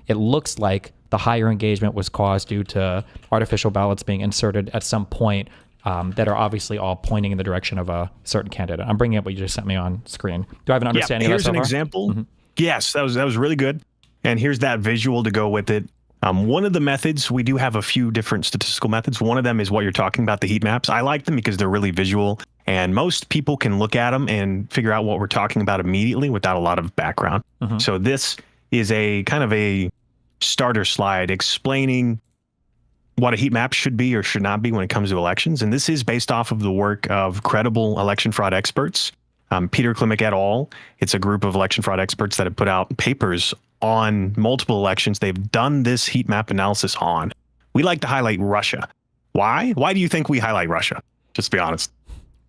It looks like the higher engagement was caused due to artificial ballots being inserted at some point that are obviously all pointing in the direction of a certain candidate. I'm bringing up what you just sent me on screen. Do I have an understanding of that so far? Here's an example. Yes, that was really good. And here's that visual to go with it. One of the methods, we do have a few different statistical methods. One of them is what you're talking about, the heat maps. I like them because they're really visual, and most people can look at them and figure out what we're talking about immediately without a lot of background. So this is a kind of a starter slide explaining what a heat map should be or should not be when it comes to elections. And this is based off of the work of credible election fraud experts. Peter Klimek et al. It's a group of election fraud experts that have put out papers on multiple elections they've done this heat map analysis on. We like to highlight Russia. Why? Why do you think we highlight Russia? Just to be honest.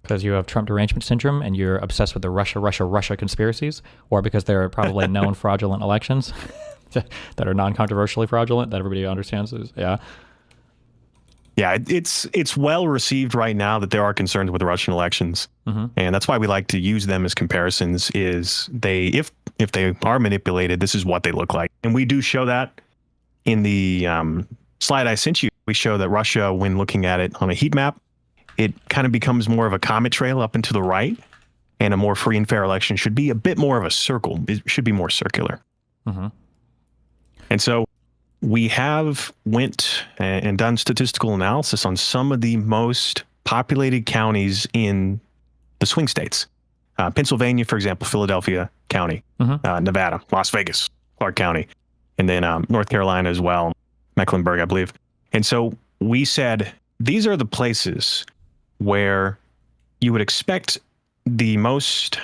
Because you have Trump derangement syndrome and you're obsessed with the Russia conspiracies, or because they're probably known fraudulent elections that are non-controversially fraudulent that everybody understands. Yeah. Yeah, it's well received right now that there are concerns with Russian elections, and that's why we like to use them as comparisons. Is they if they are manipulated, this is what they look like, and we do show that in the slide I sent you. We show that Russia, when looking at it on a heat map, it kind of becomes more of a comet trail up and to the right, and a more free and fair election should be a bit more of a circle. It should be more circular. And so we have went and done statistical analysis on some of the most populated counties in the swing states. Pennsylvania, for example, Philadelphia County, Nevada, Las Vegas, Clark County, and then North Carolina as well, Mecklenburg, I believe. And so we said, these are the places where you would expect the most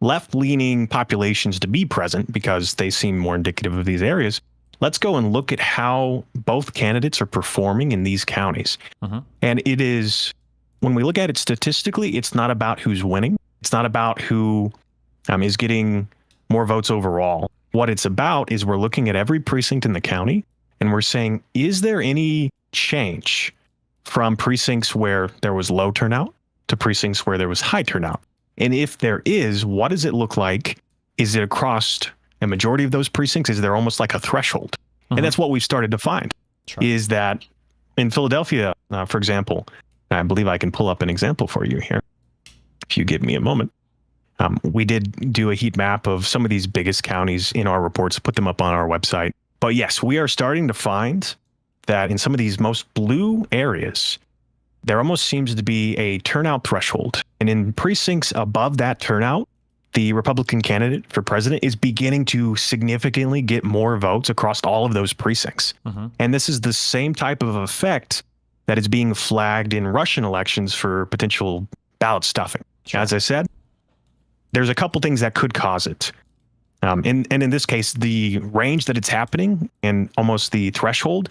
left-leaning populations to be present because they seem more indicative of these areas. Let's go and look at how both candidates are performing in these counties. And it is, when we look at it statistically, it's not about who's winning. It's not about who is getting more votes overall. What it's about is we're looking at every precinct in the county and we're saying, is there any change from precincts where there was low turnout to precincts where there was high turnout? And if there is, what does it look like? Is it across a majority of those precincts? Is there almost like a threshold? And that's what we've started to find, is that in Philadelphia, for example, I believe I can pull up an example for you here, if you give me a moment. We did do a heat map of some of these biggest counties in our reports, put them up on our website. But yes, we are starting to find that in some of these most blue areas, there almost seems to be a turnout threshold. And in precincts above that turnout, the Republican candidate for president is beginning to significantly get more votes across all of those precincts. And this is the same type of effect that is being flagged in Russian elections for potential ballot stuffing. As I said, there's a couple things that could cause it. And in this case, the range that it's happening and almost the threshold,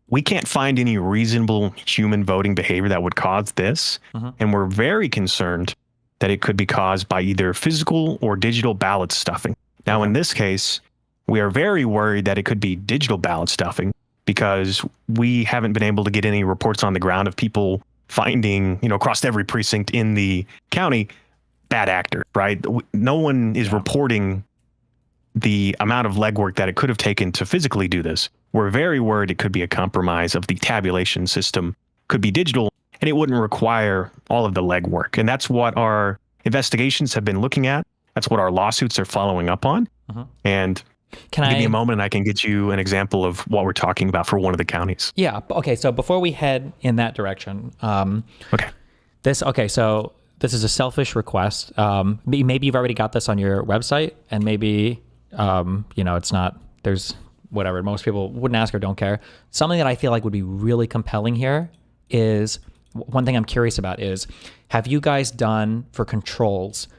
we can't find any reasonable human voting behavior that would cause this. And we're very concerned that it could be caused by either physical or digital ballot stuffing. Now, in this case, we are very worried that it could be digital ballot stuffing because we haven't been able to get any reports on the ground of people finding, across every precinct in the county, bad actor, right? No one is reporting the amount of legwork that it could have taken to physically do this. We're very worried it could be a compromise of the tabulation system, could be digital, and it wouldn't require all of the legwork. And that's what our investigations have been looking at. That's what our lawsuits are following up on. And give me a moment and I can get you an example of what we're talking about for one of the counties. Yeah. Okay. So before we head in that direction, so this is a selfish request. Maybe you've already got this on your website, and maybe it's not. There's whatever. Most people wouldn't ask or don't care. Something that I feel like would be really compelling here is one thing I'm curious about is, have you guys done for controls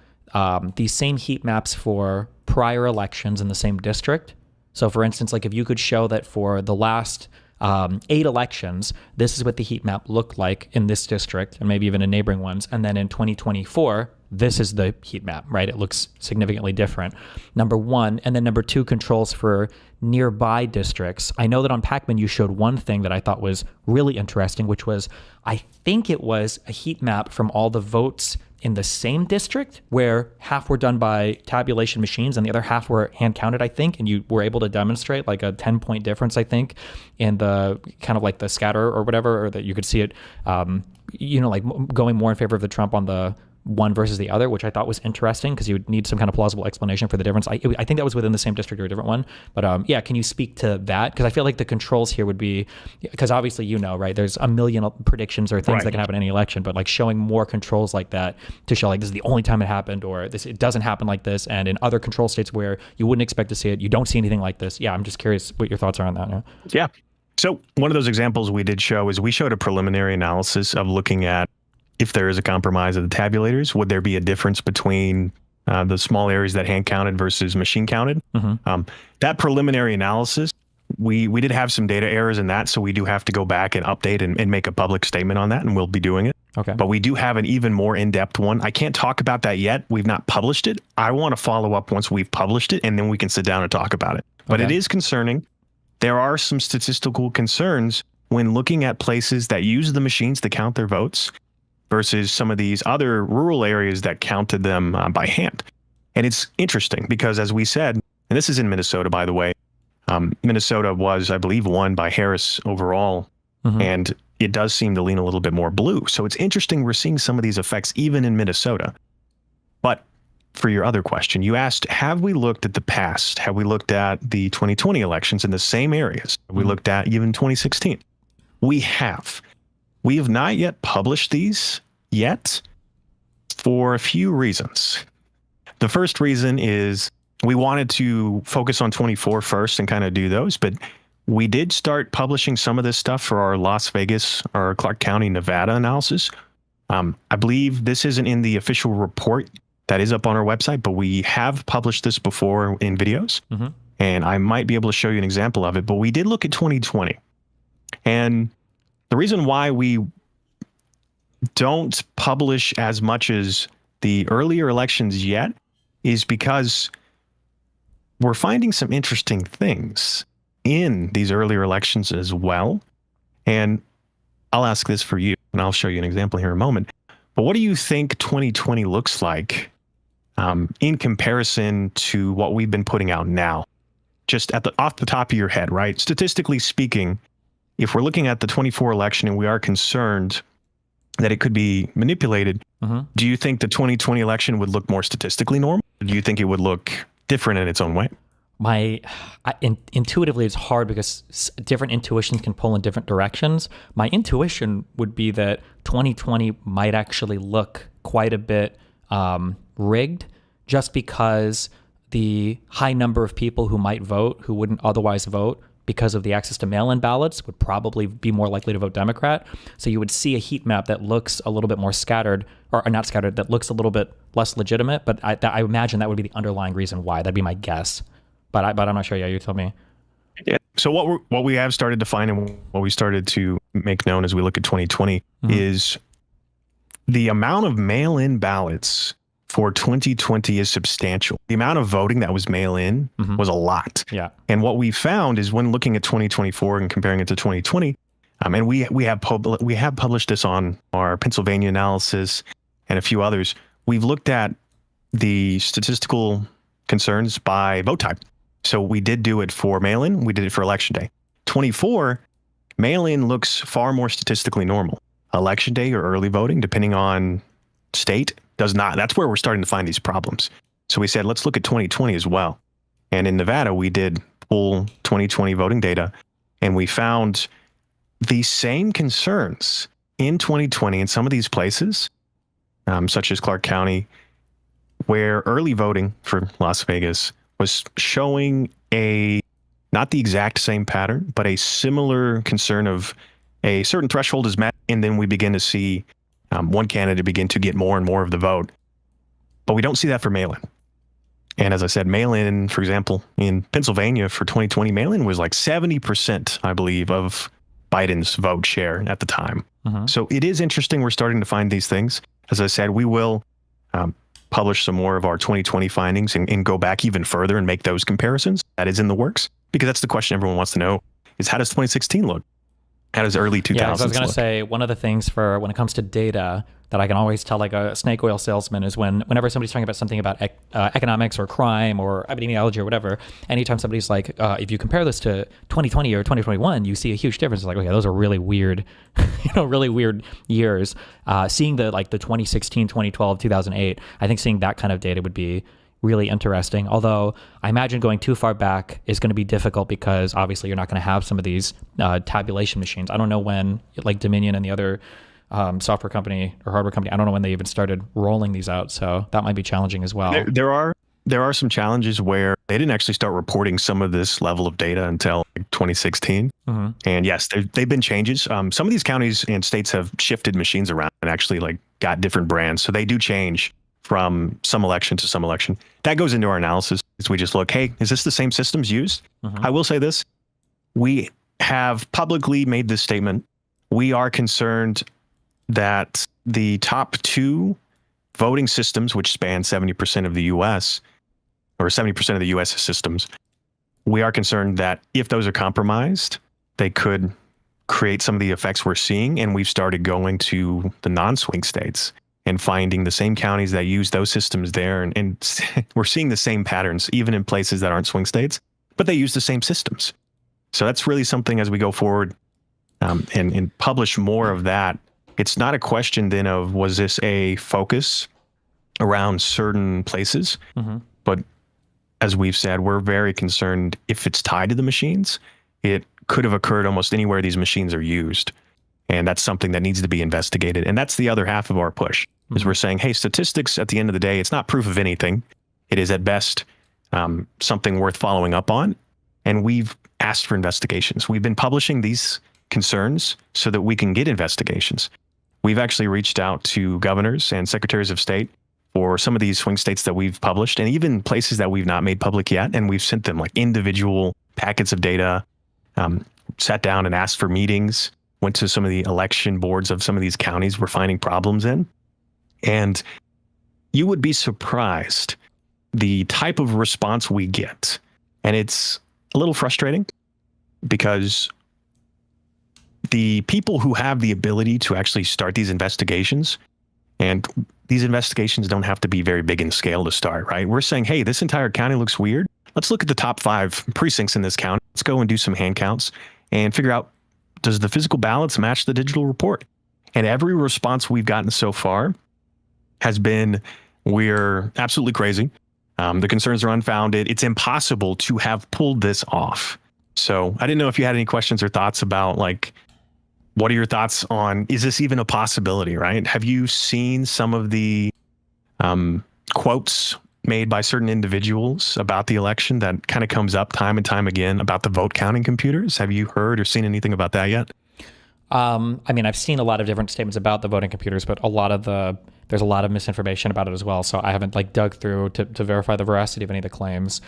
these same heat maps for prior elections in the same district? So for instance, like if you could show that for the last 8 elections, this is what the heat map looked like in this district and maybe even in neighboring ones. And then in 2024, this is the heat map, right? It looks significantly different. Number one. And then number two, controls for nearby districts. I know that on Pacman, you showed one thing that I thought was really interesting, which was, I think it was a heat map from all the votes in the same district where half were done by tabulation machines and the other half were hand counted, I think. And you were able to demonstrate like a 10-point difference, I think, in the kind of like the scatter or whatever, or that you could see it, like going more in favor of the Trump on the one versus the other, which I thought was interesting because you would need some kind of plausible explanation for the difference. I think that was within the same district or a different one. But can you speak to that? Because I feel like the controls here would be, because obviously, right, there's a million predictions or things that can happen in any election, but like showing more controls like that to show like this is the only time it happened, or it doesn't happen like this. And in other control states where you wouldn't expect to see it, you don't see anything like this. Yeah, I'm just curious what your thoughts are on that. Yeah. So one of those examples we did show is we showed a preliminary analysis of looking at if there is a compromise of the tabulators, would there be a difference between the small areas that hand counted versus machine counted? That preliminary analysis, we did have some data errors in that, so we do have to go back and update and make a public statement on that, and we'll be doing it. Okay. But we do have an even more in-depth one. I can't talk about that yet. We've not published it. I want to follow up once we've published it, and then we can sit down and talk about it. But it is concerning. There are some statistical concerns when looking at places that use the machines to count their votes versus some of these other rural areas that counted them by hand. And it's interesting because, as we said, and this is in Minnesota, by the way, Minnesota was, I believe, won by Harris overall, and it does seem to lean a little bit more blue. So it's interesting we're seeing some of these effects even in Minnesota. But for your other question, you asked, have we looked at the past? Have we looked at the 2020 elections in the same areas? Have we looked at even 2016? We have. We have not yet published these yet for a few reasons. The first reason is we wanted to focus on 24 first and kind of do those, but we did start publishing some of this stuff for our Las Vegas or Clark County, Nevada analysis. I believe this isn't in the official report that is up on our website, but we have published this before in videos, and I might be able to show you an example of it, but we did look at 2020. And the reason why we don't publish as much as the earlier elections yet is because we're finding some interesting things in these earlier elections as well. And I'll ask this for you, and I'll show you an example here in a moment. But what do you think 2020 looks like in comparison to what we've been putting out now? Just off the top of your head, right? Statistically speaking, if we're looking at the 24 election and we are concerned that it could be manipulated, do you think the 2020 election would look more statistically normal? Or do you think it would look different in its own way? Intuitively, it's hard because different intuitions can pull in different directions. My intuition would be that 2020 might actually look quite a bit rigged, just because the high number of people who might vote who wouldn't otherwise vote because of the access to mail-in ballots would probably be more likely to vote Democrat. So you would see a heat map that looks a little bit more scattered, or not scattered, that looks a little bit less legitimate. But I imagine that would be the underlying reason why. That'd be my guess. But I'm not sure. Yeah, you tell me. Yeah. So what we have started to find and what we started to make known as we look at 2020 is the amount of mail-in ballots for 2020 is substantial. The amount of voting that was mail-in was a lot. Yeah. And what we found is when looking at 2024 and comparing it to 2020, and we have published this on our Pennsylvania analysis and a few others, we've looked at the statistical concerns by vote type. So we did do it for mail-in, we did it for election day. 24, mail-in looks far more statistically normal. Election day or early voting, depending on state, does not. That's where we're starting to find these problems. So we said, let's look at 2020 as well. And in Nevada, we did pull 2020 voting data, and we found the same concerns in 2020 in some of these places, such as Clark County, where early voting for Las Vegas was showing not the exact same pattern, but a similar concern of a certain threshold is met, and then we begin to see one candidate begin to get more and more of the vote. But we don't see that for mail-in. And as I said, mail-in, for example, in Pennsylvania for 2020, mail-in was like 70%, I believe, of Biden's vote share at the time. So it is interesting. We're starting to find these things. As I said, we will publish some more of our 2020 findings and go back even further and make those comparisons. That is in the works, because that's the question everyone wants to know is, how does 2016 look? How does early 2000s Yeah, I was going to look? say, one of the things for when it comes to data that I can always tell like a snake oil salesman is whenever somebody's talking about something about economics or crime or epidemiology or whatever, anytime somebody's like, if you compare this to 2020 or 2021, you see a huge difference. It's like, okay, those are really weird, really weird years. Seeing the 2016, 2012, 2008, I think seeing that kind of data would be really interesting. Although I imagine going too far back is going to be difficult because obviously you're not going to have some of these tabulation machines. I don't know when like Dominion and the other software company or hardware company, I don't know when they even started rolling these out. So that might be challenging as well. There are some challenges where they didn't actually start reporting some of this level of data until 2016. And yes, they've been changes. Some of these counties and states have shifted machines around and actually got different brands. So they do change from some election to some election. That goes into our analysis as we just look, hey, is this the same systems used? I will say this. We have publicly made this statement. We are concerned that the top two voting systems, which span 70% of the U.S., or 70% of the U.S. systems, we are concerned that if those are compromised, they could create some of the effects we're seeing. And we've started going to the non-swing states and finding the same counties that use those systems there. And we're seeing the same patterns, even in places that aren't swing states, but they use the same systems. So that's really something as we go forward and publish more of that. It's not a question then of, was this a focus around certain places? But as we've said, we're very concerned if it's tied to the machines, it could have occurred almost anywhere these machines are used. And that's something that needs to be investigated. And that's the other half of our push, is we're saying, hey, statistics at the end of the day, it's not proof of anything. It is at best something worth following up on. And we've asked for investigations. We've been publishing these concerns so that we can get investigations. We've actually reached out to governors and secretaries of state for some of these swing states that we've published, and even places that we've not made public yet. And we've sent them like individual packets of data, sat down and asked for meetings, went to some of the election boards of some of these counties we're finding problems in. And you would be surprised the type of response we get. And it's a little frustrating because the people who have the ability to actually start these investigations, and these investigations don't have to be very big in scale to start, right? We're saying, hey, this entire county looks weird. Let's look at the top 5 precincts in this county. Let's go and do some hand counts and figure out, does the physical ballots match the digital report? And every response we've gotten so far has been, we're absolutely crazy. The concerns are unfounded. It's impossible to have pulled this off. So I didn't know if you had any questions or thoughts about, like, what are your thoughts on, is this even a possibility, right? Have you seen some of the quotes made by certain individuals about the election that kind of comes up time and time again about the vote counting computers? Have you heard or seen anything about that yet? I mean, I've seen a lot of different statements about the voting computers, but there's a lot of misinformation about it as well. So I haven't like dug through to verify the veracity of any of the claims.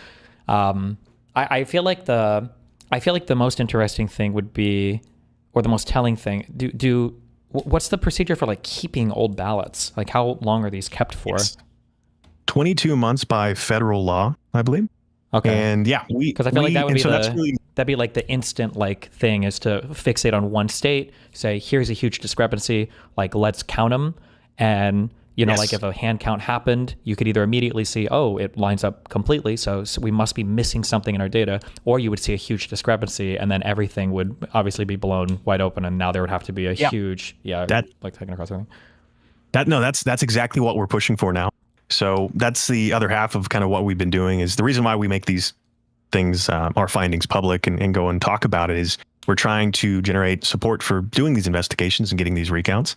I feel like the most interesting thing would be, or the most telling thing, what's the procedure for like keeping old ballots? Like, how long are these kept for? It's 22 months by federal law, I believe. Okay. And yeah, because I feel like that would be that'd be like the instant like thing, is to fixate on one state, say, here's a huge discrepancy, like let's count them. And you know, like if a hand count happened, you could either immediately see, oh, it lines up completely, so we must be missing something in our data, or you would see a huge discrepancy, and then everything would obviously be blown wide open, and now there would have to be a huge, like taking across everything. That's exactly what we're pushing for now. So that's the other half of kind of what we've been doing. Is the reason why we make these things, our findings, public and go and talk about it, is we're trying to generate support for doing these investigations and getting these recounts.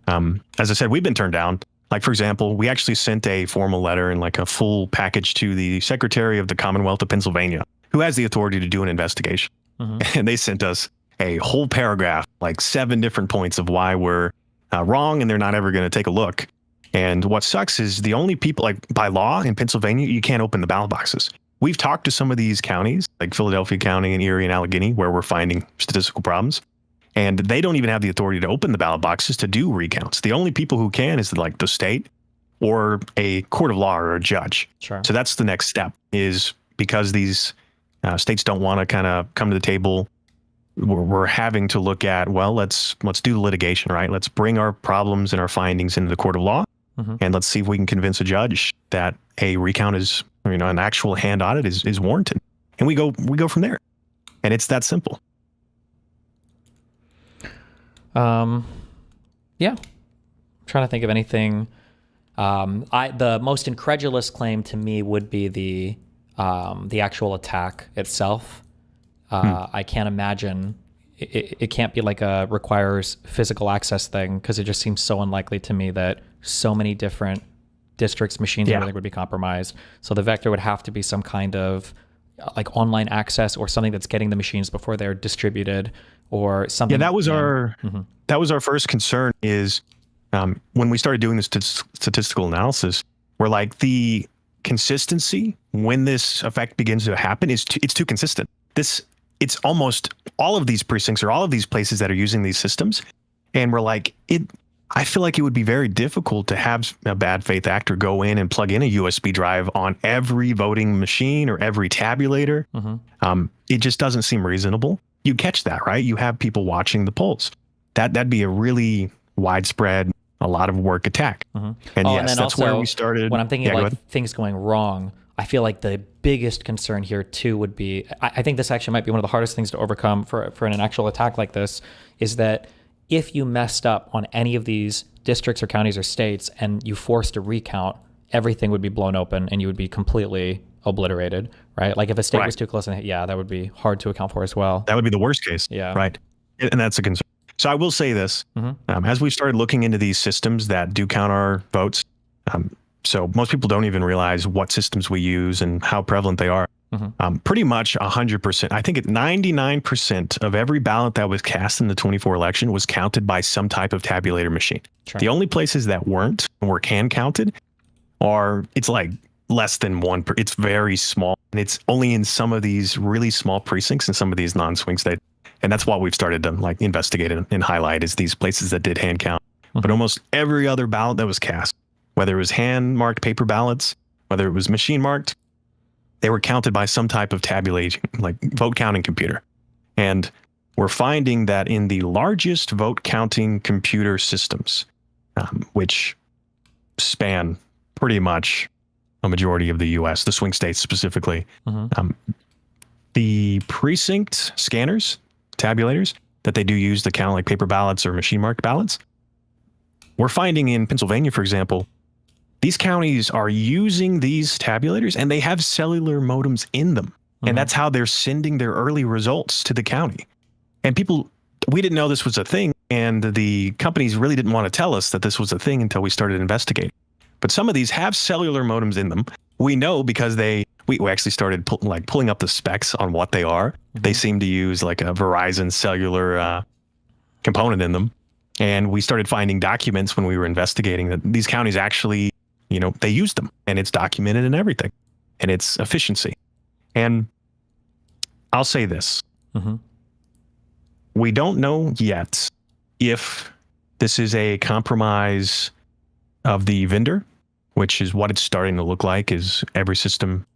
As I said, we've been turned down. Like, for example, we actually sent a formal letter and like a full package to the Secretary of the Commonwealth of Pennsylvania, who has the authority to do an investigation. And they sent us a whole paragraph, like 7 different points of why we're wrong, and they're not ever going to take a look. And what sucks is the only people, like by law in Pennsylvania, you can't open the ballot boxes. We've talked to some of these counties, like Philadelphia County and Erie and Allegheny, where we're finding statistical problems. And they don't even have the authority to open the ballot boxes to do recounts. The only people who can is like the state or a court of law or a judge. Sure. So that's the next step, is because these states don't want to kind of come to the table, we're having to look at, well, let's do the litigation, right? Let's bring our problems and our findings into the court of law. And let's see if we can convince a judge that a recount is, an actual hand audit is warranted. And we go from there. And it's that simple. Yeah. I'm trying to think of anything. The most incredulous claim to me would be the actual attack itself. I can't imagine it can't be like a requires physical access thing, because it just seems so unlikely to me that so many different districts, machines, and everything would be compromised. So the vector would have to be some kind of like online access, or something that's getting the machines before they're distributed, or something. Yeah, that was our first concern, is when we started doing this statistical analysis, we're like, the consistency when this effect begins to happen it's too consistent. It's almost all of these precincts or all of these places that are using these systems. And we're like, I feel like it would be very difficult to have a bad faith actor go in and plug in a USB drive on every voting machine or every tabulator. It just doesn't seem reasonable. you catch that, right? You have people watching the polls. That'd be a really widespread, a lot of work attack. Mm-hmm. And and yes, then that's also, where we started. When I'm thinking Yeah, go like ahead. things going wrong, I feel like the biggest concern here too would be, I think this actually might be one of the hardest things to overcome for an actual attack like this, is that if you messed up on any of these districts or counties or states and you forced a recount, everything would be blown open and you would be completely obliterated, right? Like if a state Right. was too close, and that would be hard to account for as well. That would be the worst case. Yeah. Right. And that's a concern. So I will say this, as we started looking into these systems that do count our votes, so most people don't even realize what systems we use and how prevalent they are. Pretty much 100%. I think 99% of every ballot that was cast in the 24 election was counted by some type of tabulator machine. Sure. The only places that weren't or can counted are, it's like less than one. It's very small. And it's only in some of these really small precincts and some of these non-swing states. And that's what we've started to like investigate and highlight, is these places that did hand count. But almost every other ballot that was cast, whether it was hand marked paper ballots, whether it was machine marked, they were counted by some type of tabulating, like vote counting computer. And we're finding that in the largest vote counting computer systems, which span pretty much a majority of the US, the swing states specifically, the precinct scanners, tabulators that they do use to count like paper ballots or machine marked ballots, we're finding in Pennsylvania, for example, these counties are using these tabulators and they have cellular modems in them. And that's how they're sending their early results to the county. And people, we didn't know this was a thing. And the companies really didn't want to tell us that this was a thing until we started investigating. But some of these have cellular modems in them. We know because we actually started pulling up the specs on what they are. They seem to use like a Verizon cellular component in them. And we started finding documents when we were investigating that these counties actually, they use them, and it's documented and everything, and it's efficiency. And I'll say this. We don't know yet if this is a compromise of the vendor, which is what it's starting to look like, is every system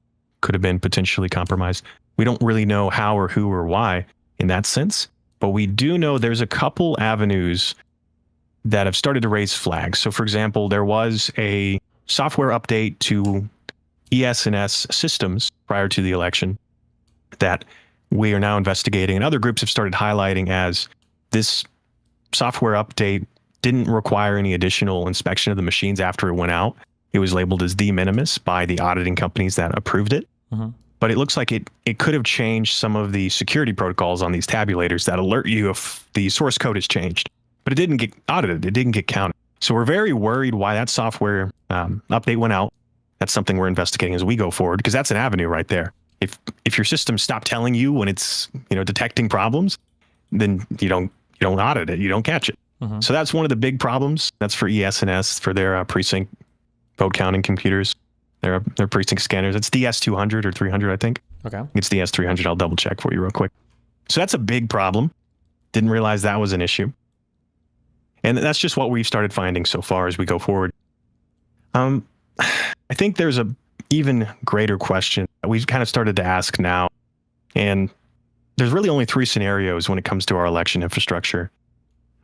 could have been potentially compromised. We don't really know how or who or why in that sense, but we do know there's a couple avenues that have started to raise flags. So for example, there was a software update to ES&S systems prior to the election that we are now investigating, and other groups have started highlighting as this software update didn't require any additional inspection of the machines after it went out. It was labeled as de minimis by the auditing companies that approved it. But it looks like it could have changed some of the security protocols on these tabulators that alert you if the source code has changed. But it didn't get audited. It didn't get counted. So we're very worried why that software update went out. That's something we're investigating as we go forward, because that's an avenue right there. If your system stopped telling you when it's detecting problems, then you don't audit it. You don't catch it. So that's one of the big problems. That's for ES&S, for their precinct vote counting computers, their precinct scanners. It's DS200 or 300, I think. Okay. It's DS300. I'll double check for you real quick. So that's a big problem. Didn't realize that was an issue. And that's just what we've started finding so far as we go forward. I think there's a even greater question that we've kind of started to ask now. And there's really only three scenarios when it comes to our election infrastructure.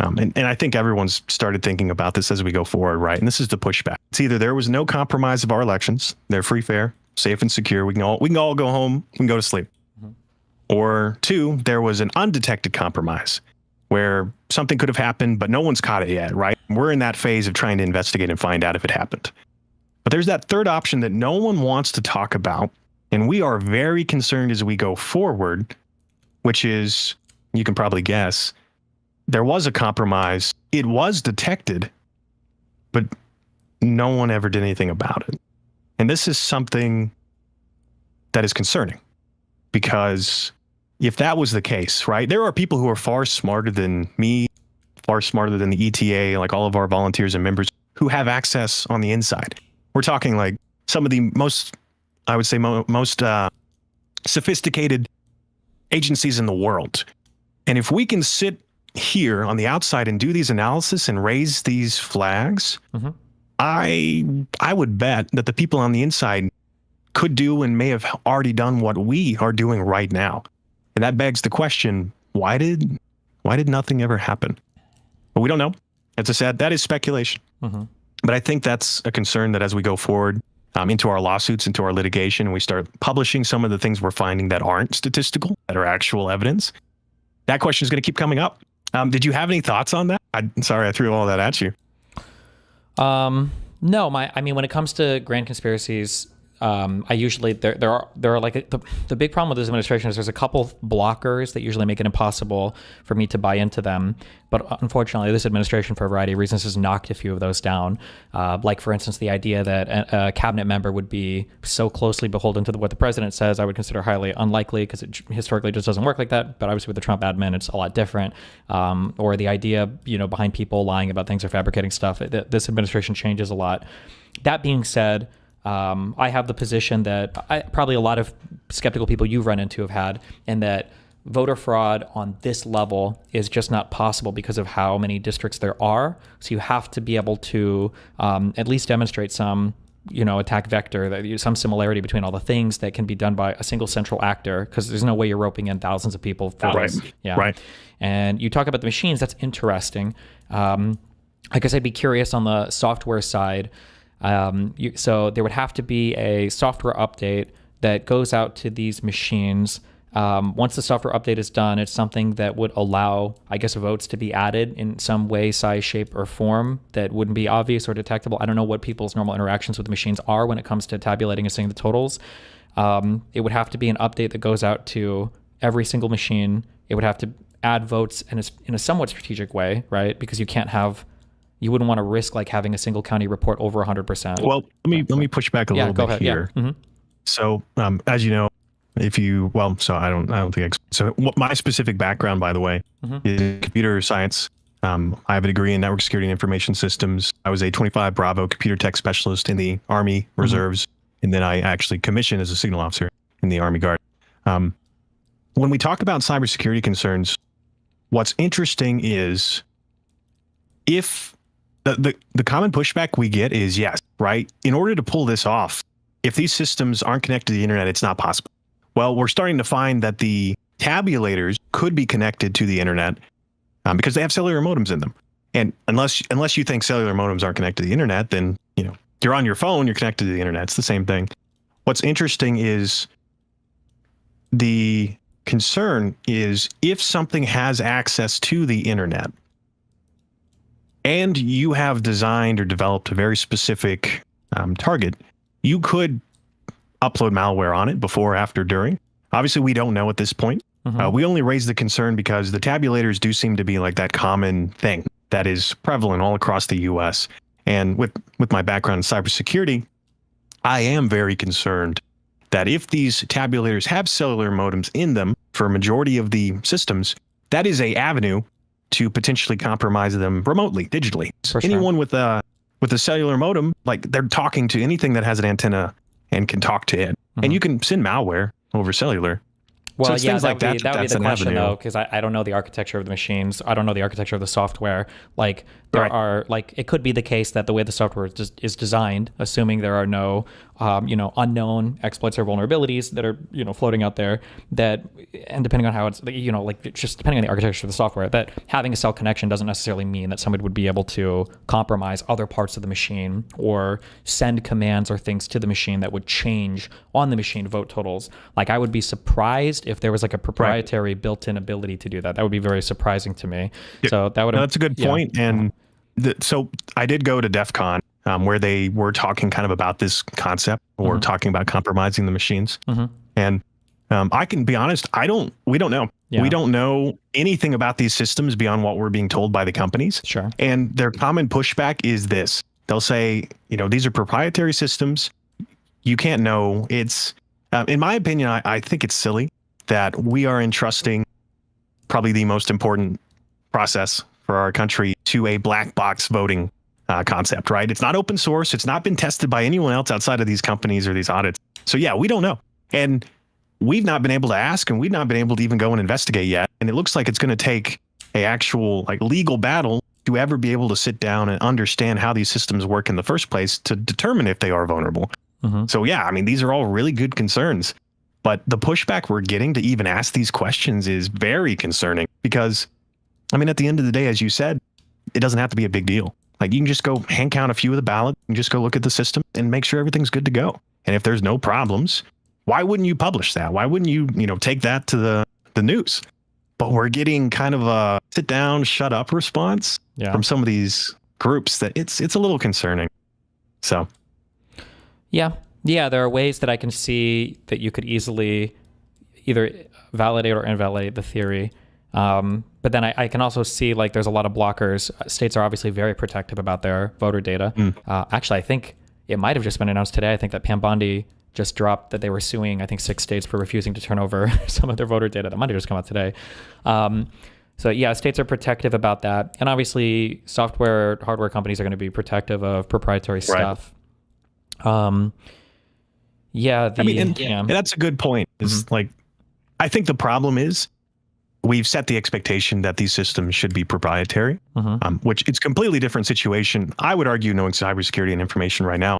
And I think everyone's started thinking about this as we go forward, right? And this is the pushback. It's either there was no compromise of our elections, they're free, fair, safe, and secure. We can all go home, we can go to sleep. Or two, there was an undetected compromise where something could have happened, but no one's caught it yet, right? We're in that phase of trying to investigate and find out if it happened. But there's that third option that no one wants to talk about, and we are very concerned as we go forward, which is, you can probably guess, there was a compromise. It was detected, but no one ever did anything about it. And this is something that is concerning, because if that was the case, right, there are people who are far smarter than me, far smarter than the ETA, like all of our volunteers and members, who have access on the inside. We're talking like some of the most, I would say, most sophisticated agencies in the world. And if we can sit here on the outside and do these analysis and raise these flags, I would bet that the people on the inside could do and may have already done what we are doing right now. And that begs the question, why did nothing ever happen? But we don't know. As I said, that is speculation. Mm-hmm. But I think that's a concern that as we go forward into our lawsuits, into our litigation, and we start publishing some of the things we're finding that aren't statistical, that are actual evidence, that question is going to keep coming up. Did you have any thoughts on that? Sorry, I threw all that at you. No, I mean, when it comes to grand conspiracies, I usually there are like the big problem with this administration is there's a couple blockers that usually make it impossible for me to buy into them. But unfortunately, this administration, for a variety of reasons, has knocked a few of those down. Like, for instance, the idea that a cabinet member would be so closely beholden to what the president says, I would consider highly unlikely, because it historically just doesn't work like that. But obviously, with the Trump admin, it's a lot different. Or the idea, behind people lying about things or fabricating stuff. This administration changes a lot. That being said, I have the position that probably a lot of skeptical people you've run into have had, and that voter fraud on this level is just not possible because of how many districts there are. So you have to be able to at least demonstrate some, attack vector, some similarity between all the things that can be done by a single central actor, because there's no way you're roping in thousands of people for this. Yeah. Right. And you talk about the machines, that's interesting. I guess I'd be curious on the software side. So there would have to be a software update that goes out to these machines. Once the software update is done, it's something that would allow, I guess, votes to be added in some way, size, shape, or form that wouldn't be obvious or detectable. I don't know what people's normal interactions with the machines are when it comes to tabulating and seeing the totals. It would have to be an update that goes out to every single machine. It would have to add votes in a somewhat strategic way, right? Because you wouldn't want to risk like having a single county report over 100%. Well, let me push back a little bit ahead. here. Yeah. Mm-hmm. So, as you know, I don't think. What my specific background, by the way, is computer science. I have a degree in network security and information systems. I was a 25 Bravo computer tech specialist in the Army Reserves, and then I actually commissioned as a signal officer in the Army Guard. When we talk about cybersecurity concerns, what's interesting is if the common pushback we get is yes, right? In order to pull this off, if these systems aren't connected to the internet, it's not possible. Well, we're starting to find that the tabulators could be connected to the internet because they have cellular modems in them. And unless you think cellular modems aren't connected to the internet, then you're on your phone, you're connected to the internet. It's the same thing. What's interesting is the concern is if something has access to the internet, and you have designed or developed a very specific target, you could upload malware on it before, after, during. Obviously, we don't know at this point. We only raise the concern because the tabulators do seem to be like that common thing that is prevalent all across the U.S. And with my background in cybersecurity, I am very concerned that if these tabulators have cellular modems in them for a majority of the systems, that is a avenue to potentially compromise them remotely, digitally. Anyone with a cellular modem, like they're talking to anything that has an antenna and can talk to it. And you can send malware over cellular. Well, so yeah, that would be the question, though, because I don't know the architecture of the machines. I don't know the architecture of the software. Like, there are, like, it could be the case that the way the software is designed, assuming there are no, unknown exploits or vulnerabilities that are, floating out there, and depending on how it's, just depending on the architecture of the software, that having a cell connection doesn't necessarily mean that somebody would be able to compromise other parts of the machine or send commands or things to the machine that would change on the machine vote totals. Like, I would be surprised if there was like a proprietary built-in ability to do that. That would be very surprising to me. Yeah. So that would. That's a good point. And so I did go to DEF CON where they were talking kind of about this concept or talking about compromising the machines. And I can be honest, we don't know. Yeah. We don't know anything about these systems beyond what we're being told by the companies. Sure. And their common pushback is this. They'll say, these are proprietary systems. You can't know. It's, in my opinion, I think it's silly that we are entrusting probably the most important process for our country to a black box voting concept, right? It's not open source. It's not been tested by anyone else outside of these companies or these audits. So yeah, we don't know. And we've not been able to ask, and we've not been able to even go and investigate yet. And it looks like it's going to take a actual legal battle to ever be able to sit down and understand how these systems work in the first place to determine if they are vulnerable. So yeah, I mean, these are all really good concerns. But the pushback we're getting to even ask these questions is very concerning. because, I mean, at the end of the day, as you said, it doesn't have to be a big deal. Like, you can just go hand count a few of the ballots and just go look at the system and make sure everything's good to go. And if there's no problems, why wouldn't you publish that? Why wouldn't you, take that to the news? But we're getting kind of a sit down, shut up response from some of these groups that it's a little concerning. So. Yeah, there are ways that I can see that you could easily either validate or invalidate the theory. But then I can also see like there's a lot of blockers. States are obviously very protective about their voter data. Actually, I think it might have just been announced today. I think that Pam Bondi just dropped that they were suing, I think, 6 states for refusing to turn over some of their voter data. That might have just come out today. So yeah, states are protective about that. And obviously hardware companies are going to be protective of proprietary stuff. And that's a good point. It's like, I think the problem is we've set the expectation that these systems should be proprietary, which it's a completely different situation. I would argue, knowing cybersecurity and information right now,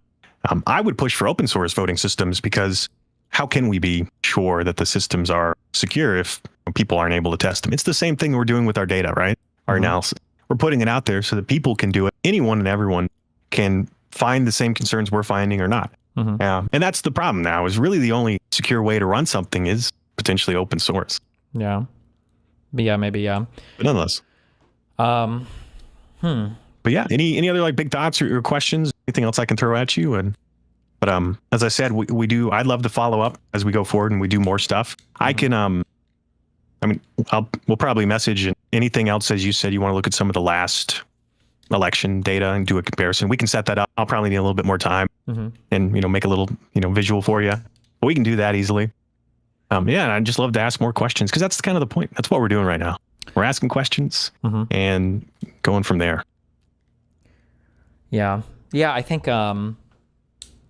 I would push for open source voting systems, because how can we be sure that the systems are secure if people aren't able to test them? It's the same thing we're doing with our data, right? Our analysis. We're putting it out there so that people can do it. Anyone and everyone can find the same concerns we're finding or not. And that's the problem now, is really the only secure way to run something is potentially open source. Yeah. But yeah, maybe, yeah. But nonetheless. But yeah, any other like big thoughts or questions? Anything else I can throw at you? But as I said, we do. I'd love to follow up as we go forward and we do more stuff. I can. We'll probably message, and anything else, as you said, you want to look at some of the last election data and do a comparison. We can set that up. I'll probably need a little bit more time and make a little visual for you. But we can do that easily. And I'd just love to ask more questions, because that's kind of the point. That's what we're doing right now. We're asking questions and going from there. Yeah. I think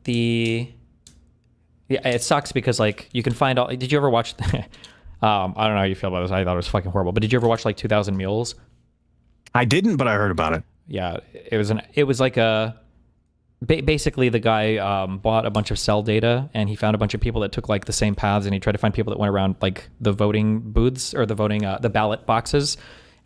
it sucks because like you can find all. Did you ever watch? I don't know how you feel about this. I thought it was fucking horrible. But did you ever watch like 2000 Mules? I didn't, but I heard about it. Yeah, it was like basically the guy bought a bunch of cell data, and he found a bunch of people that took like the same paths, and he tried to find people that went around like the voting booths or the ballot boxes.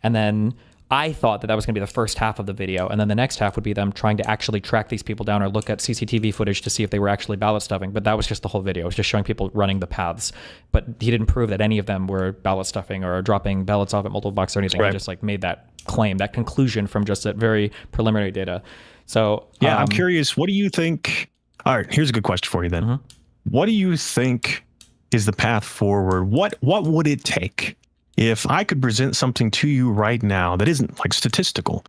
And then I thought that was going to be the first half of the video, and then the next half would be them trying to actually track these people down or look at CCTV footage to see if they were actually ballot stuffing. But that was just the whole video. It was just showing people running the paths. But he didn't prove that any of them were ballot stuffing or dropping ballots off at multiple boxes or anything. He just like made that claim, that conclusion from just that very preliminary data. So yeah, I'm curious. What do you think? All right, here's a good question for you then. What do you think is the path forward? What would it take? If I could present something to you right now that isn't like statistical,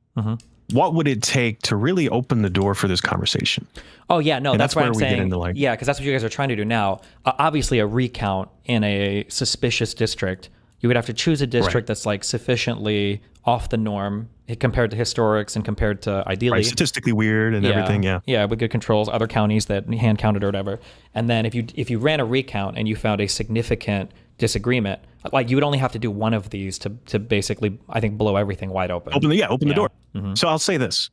what would it take to really open the door for this conversation? Oh yeah, no, that's why I'm saying. Get into like, yeah, because that's what you guys are trying to do now. Obviously, a recount in a suspicious district, you would have to choose a district that's like sufficiently off the norm compared to historics and compared to ideally statistically weird and everything. Yeah, with good controls, other counties that hand counted or whatever. And then if you ran a recount and you found a significant disagreement, like you would only have to do one of these to basically, I think, blow everything wide open. Open the door. So I'll say this.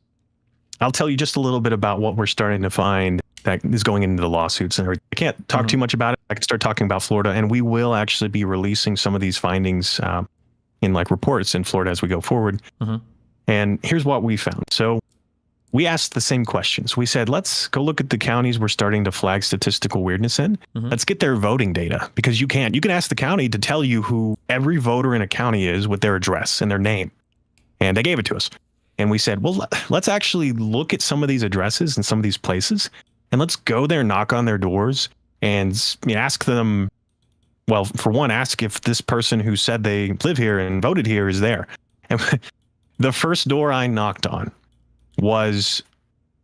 I'll tell you just a little bit about what we're starting to find that is going into the lawsuits and everything. I can't talk too much about it. I can start talking about Florida, and we will actually be releasing some of these findings in like reports in Florida as we go forward. And here's what we found. So we asked the same questions. We said, let's go look at the counties we're starting to flag statistical weirdness in. Let's get their voting data, because you can ask the county to tell you who every voter in a county is with their address and their name. And they gave it to us. And we said, well, let's actually look at some of these addresses and some of these places, and let's go there, knock on their doors, and ask them, well, for one, ask if this person who said they live here and voted here is there. And the first door I knocked on was,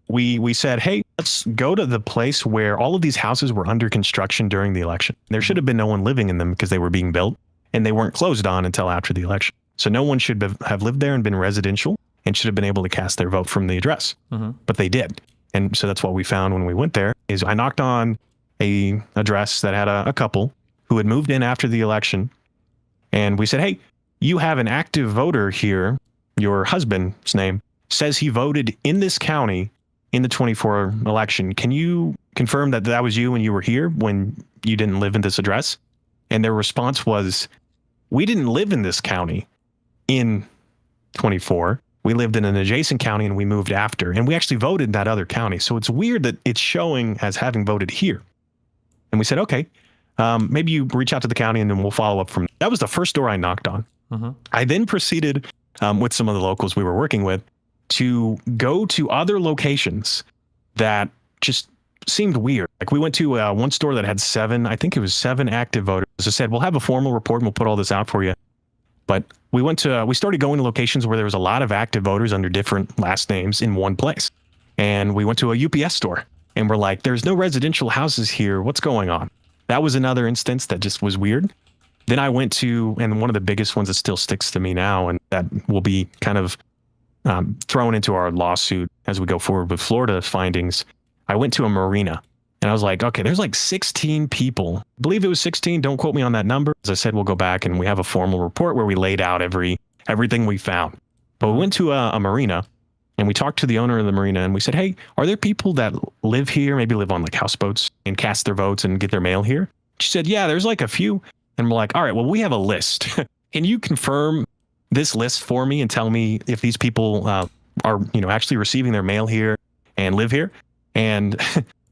we said, hey, let's go to the place where all of these houses were under construction during the election. There should have been no one living in them because they were being built, and they weren't closed on until after the election. So no one should have lived there and been residential and should have been able to cast their vote from the address. But they did. And so that's what we found when we went there, is I knocked on a address that had a couple who had moved in after the election. And we said, hey, you have an active voter here. Your husband's name says he voted in this county in the 24 election. Can you confirm that that was you when you were here, when you didn't live in this address? And their response was, we didn't live in this county. in 24. We lived in an adjacent county and we moved after, and we actually voted in that other county. So it's weird that it's showing as having voted here. And we said, okay, maybe you reach out to the county and then we'll follow up from. That was the first door I knocked on. I then proceeded with some of the locals we were working with to go to other locations that just seemed weird. Like we went to one store that had 7 active voters. I said, we'll have a formal report and we'll put all this out for you. But we started going to locations where there was a lot of active voters under different last names in one place. And we went to a UPS store and we're like, there's no residential houses here. What's going on? That was another instance that just was weird. Then I went to, and one of the biggest ones that still sticks to me now, and that will be kind of thrown into our lawsuit as we go forward with Florida findings. I went to a marina and I was like, okay, there's like 16 people. I believe it was 16. Don't quote me on that number. As I said, we'll go back and we have a formal report where we laid out everything we found. But we went to a marina and we talked to the owner of the marina and we said, hey, are there people that live here, maybe live on like houseboats and cast their votes and get their mail here? She said, yeah, there's like a few. And we're like, all right, well, we have a list. Can you confirm this list for me and tell me if these people are, actually receiving their mail here and live here? And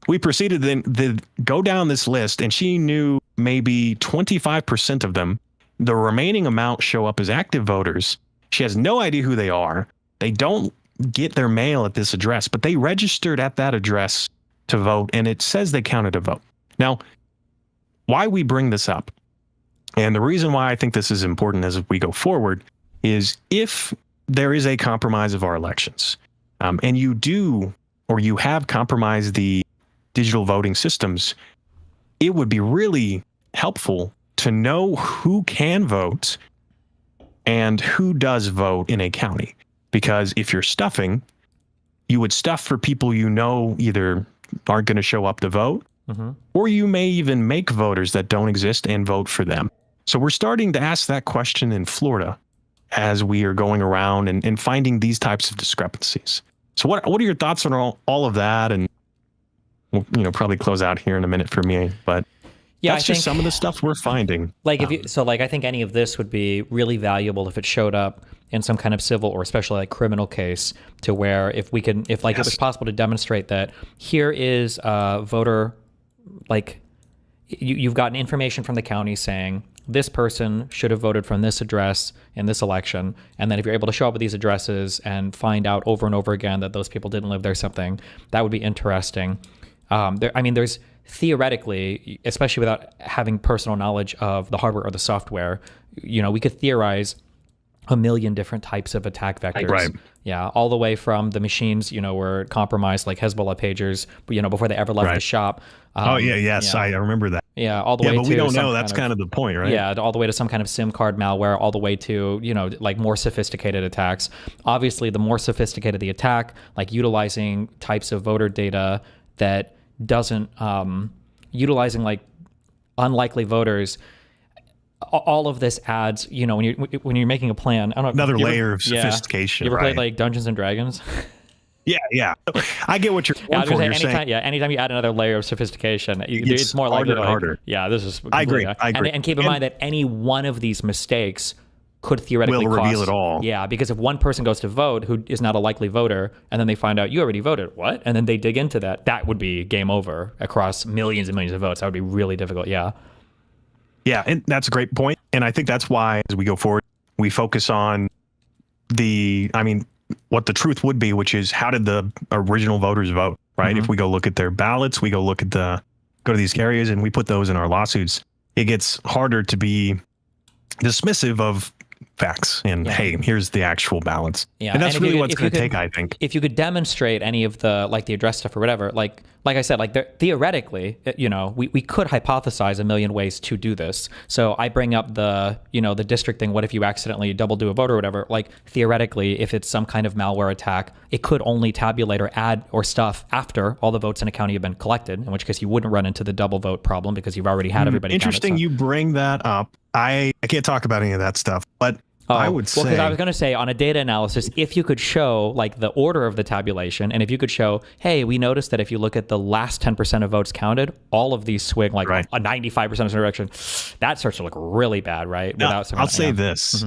we proceeded then to go down this list, and she knew maybe 25% of them. The remaining amount show up as active voters. She has no idea who they are. They don't get their mail at this address, but they registered at that address to vote, and it says they counted a vote. Now, why we bring this up, and the reason why I think this is important as we go forward, is if there is a compromise of our elections, and you have compromised the digital voting systems, it would be really helpful to know who can vote and who does vote in a county. Because if you're stuffing, you would stuff for people either aren't going to show up to vote, or you may even make voters that don't exist and vote for them. So we're starting to ask that question in Florida as we are going around and finding these types of discrepancies. So what are your thoughts on all of that? And we'll probably close out here in a minute for me, but yeah, that's just some of the stuff we're finding. Like I think any of this would be really valuable if it showed up in some kind of civil or especially like criminal case, to where if it was possible to demonstrate that here is a voter, like you've gotten information from the county saying this person should have voted from this address in this election. And then if you're able to show up with these addresses and find out over and over again that those people didn't live there, something that would be interesting. There's theoretically, especially without having personal knowledge of the hardware or the software, we could theorize a million different types of attack vectors. Right. Yeah. All the way from the machines, were compromised, like Hezbollah pagers, before they ever left the shop. I remember that. Yeah. All the way but to we don't know. That's kind of the point, right? Yeah. All the way to some kind of SIM card malware, all the way to, like more sophisticated attacks. Obviously, the more sophisticated the attack, like utilizing types of voter data that doesn't, utilizing like unlikely voters, all of this adds, when you're making a plan. I don't know, another layer of sophistication. You ever played like Dungeons and Dragons? Yeah. I get what you're going for. Anytime you add another layer of sophistication, it's more likely harder. Yeah, this is. I agree. And keep in mind that any one of these mistakes could theoretically reveal it all. Yeah, because if one person goes to vote who is not a likely voter, and then they find out you already voted, what? And then they dig into that would be game over across millions and millions of votes. That would be really difficult. Yeah. Yeah, and that's a great point. And I think that's why, as we go forward, we focus on what the truth would be, which is how did the original voters vote, right? If we go look at their ballots, we go to these areas and we put those in our lawsuits, it gets harder to be dismissive of facts and hey, here's the actual balance. Yeah, and that's really what's going to take, I think. If you could demonstrate any of the the address stuff or whatever, like I said, theoretically, we could hypothesize a million ways to do this. So I bring up the the district thing. What if you accidentally double do a vote or whatever? Like theoretically, if it's some kind of malware attack, it could only tabulate or add or stuff after all the votes in a county have been collected. In which case, you wouldn't run into the double vote problem because you've already had everybody. Interesting, counted, you bring that up. I can't talk about any of that stuff, but I would say... Well, because I was going to say, on a data analysis, if you could show the order of the tabulation, and if you could show, hey, we noticed that if you look at the last 10% of votes counted, all of these swing a 95% direction, that starts to look really bad, right? Now, I'll say this.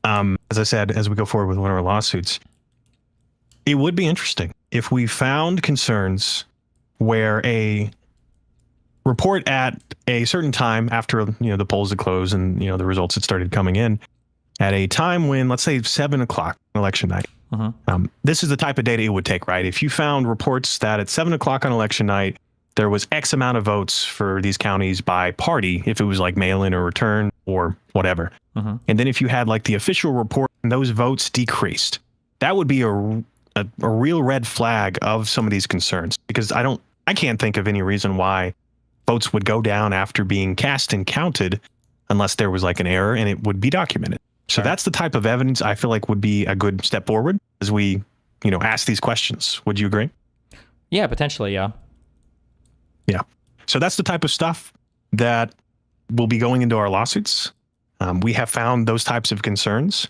as I said, as we go forward with one of our lawsuits, it would be interesting if we found concerns where a report at a certain time after, the polls had closed and, the results had started coming in at a time when, let's say 7 o'clock election night. This is the type of data it would take, right? If you found reports that at 7 o'clock on election night, there was X amount of votes for these counties by party, if it was like mail-in or return or whatever. And then if you had like the official report and those votes decreased, that would be a real red flag of some of these concerns, because I can't think of any reason why votes would go down after being cast and counted unless there was like an error and it would be documented. So that's the type of evidence I feel like would be a good step forward as we, ask these questions. Would you agree? Yeah, potentially. Yeah. Yeah. So that's the type of stuff that will be going into our lawsuits. We have found those types of concerns,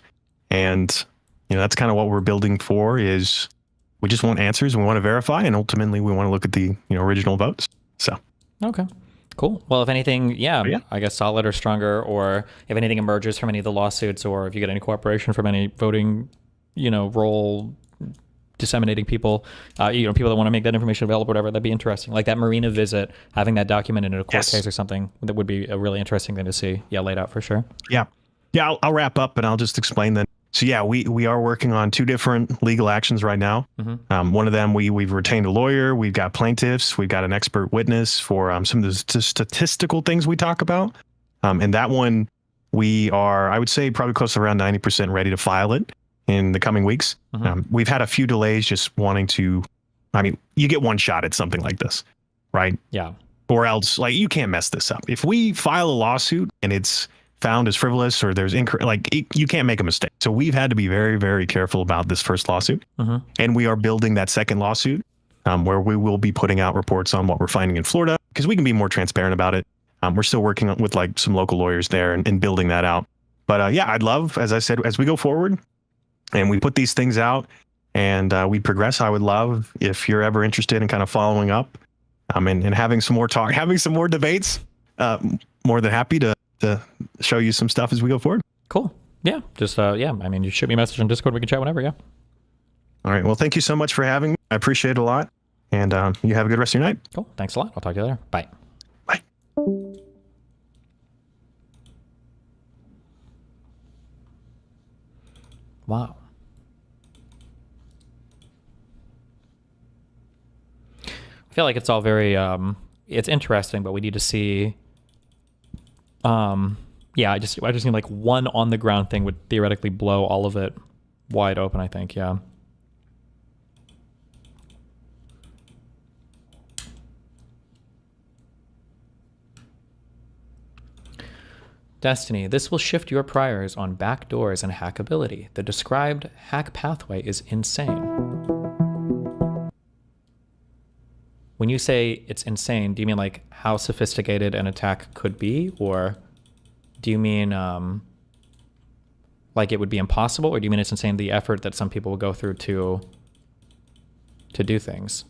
and that's kind of what we're building for. Is we just want answers, we want to verify, and ultimately we want to look at the original votes. So okay, cool. Well, if anything, I guess solid or stronger, or if anything emerges from any of the lawsuits, or if you get any cooperation from any voting, role disseminating people, people that want to make that information available, whatever, that'd be interesting. Like that Marina visit, having that documented in a court case or something, that would be a really interesting thing to see. Yeah, laid out for sure. Yeah. I'll wrap up and I'll just explain that. So yeah, we are working on 2 different legal actions right now. One of them, we've retained a lawyer, we've got plaintiffs, we've got an expert witness for some of the statistical things we talk about. And that one, we are, I would say, probably close to around 90% ready to file it in the coming weeks. We've had a few delays just wanting to, you get one shot at something like this, right? Yeah. Or else, like, you can't mess this up. If we file a lawsuit and it's found as frivolous or there's you can't make a mistake. So we've had to be very, very careful about this first lawsuit. And we are building that second lawsuit where we will be putting out reports on what we're finding in Florida, because we can be more transparent about it. We're still working with like some local lawyers there and building that out. But I'd love, as I said, as we go forward and we put these things out and we progress, I would love if you're ever interested in kind of following up and having some more talk, having some more debates. More than happy to show you some stuff as we go forward. Cool. Yeah. Just, you shoot me a message on Discord. We can chat whenever. Yeah. All right. Well, thank you so much for having me. I appreciate it a lot. And you have a good rest of your night. Cool. Thanks a lot. I'll talk to you later. Bye. Bye. Wow. I feel like it's all very, it's interesting, but we need to see, I just need like one on the ground thing would theoretically blow all of it wide open, I think. Yeah. Destiny, this will shift your priors on backdoors and hackability. The described hack pathway is insane. When you say it's insane, do you mean like how sophisticated an attack could be? Or do you mean like it would be impossible? Or do you mean it's insane the effort that some people will go through to do things?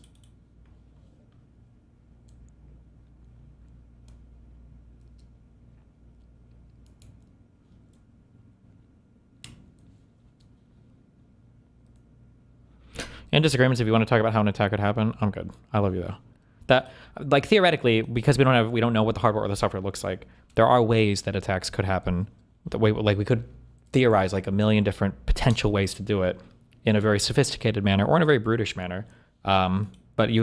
In disagreements, if you want to talk about how an attack could happen, I'm good. I love you though. That, like, theoretically, because we don't know what the hardware or the software looks like, there are ways that attacks could happen. The way, like, we could theorize like a million different potential ways to do it in a very sophisticated manner or in a very brutish manner. But it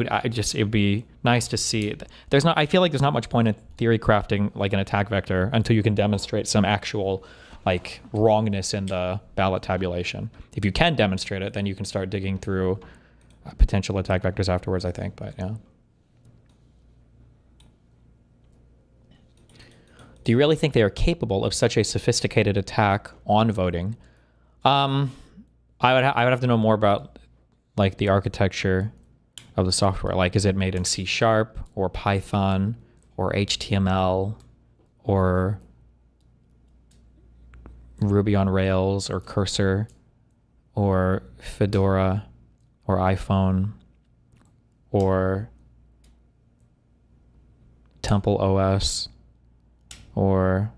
would be nice to see. I feel like there's not much point in theory crafting like an attack vector until you can demonstrate some actual like wrongness in the ballot tabulation. If you can demonstrate it, then you can start digging through potential attack vectors afterwards, I think. But yeah. Do you really think they are capable of such a sophisticated attack on voting? I would have to know more about like the architecture of the software. Like, is it made in C# or Python or HTML or Ruby on Rails or Cursor or Fedora or iPhone or Temple OS or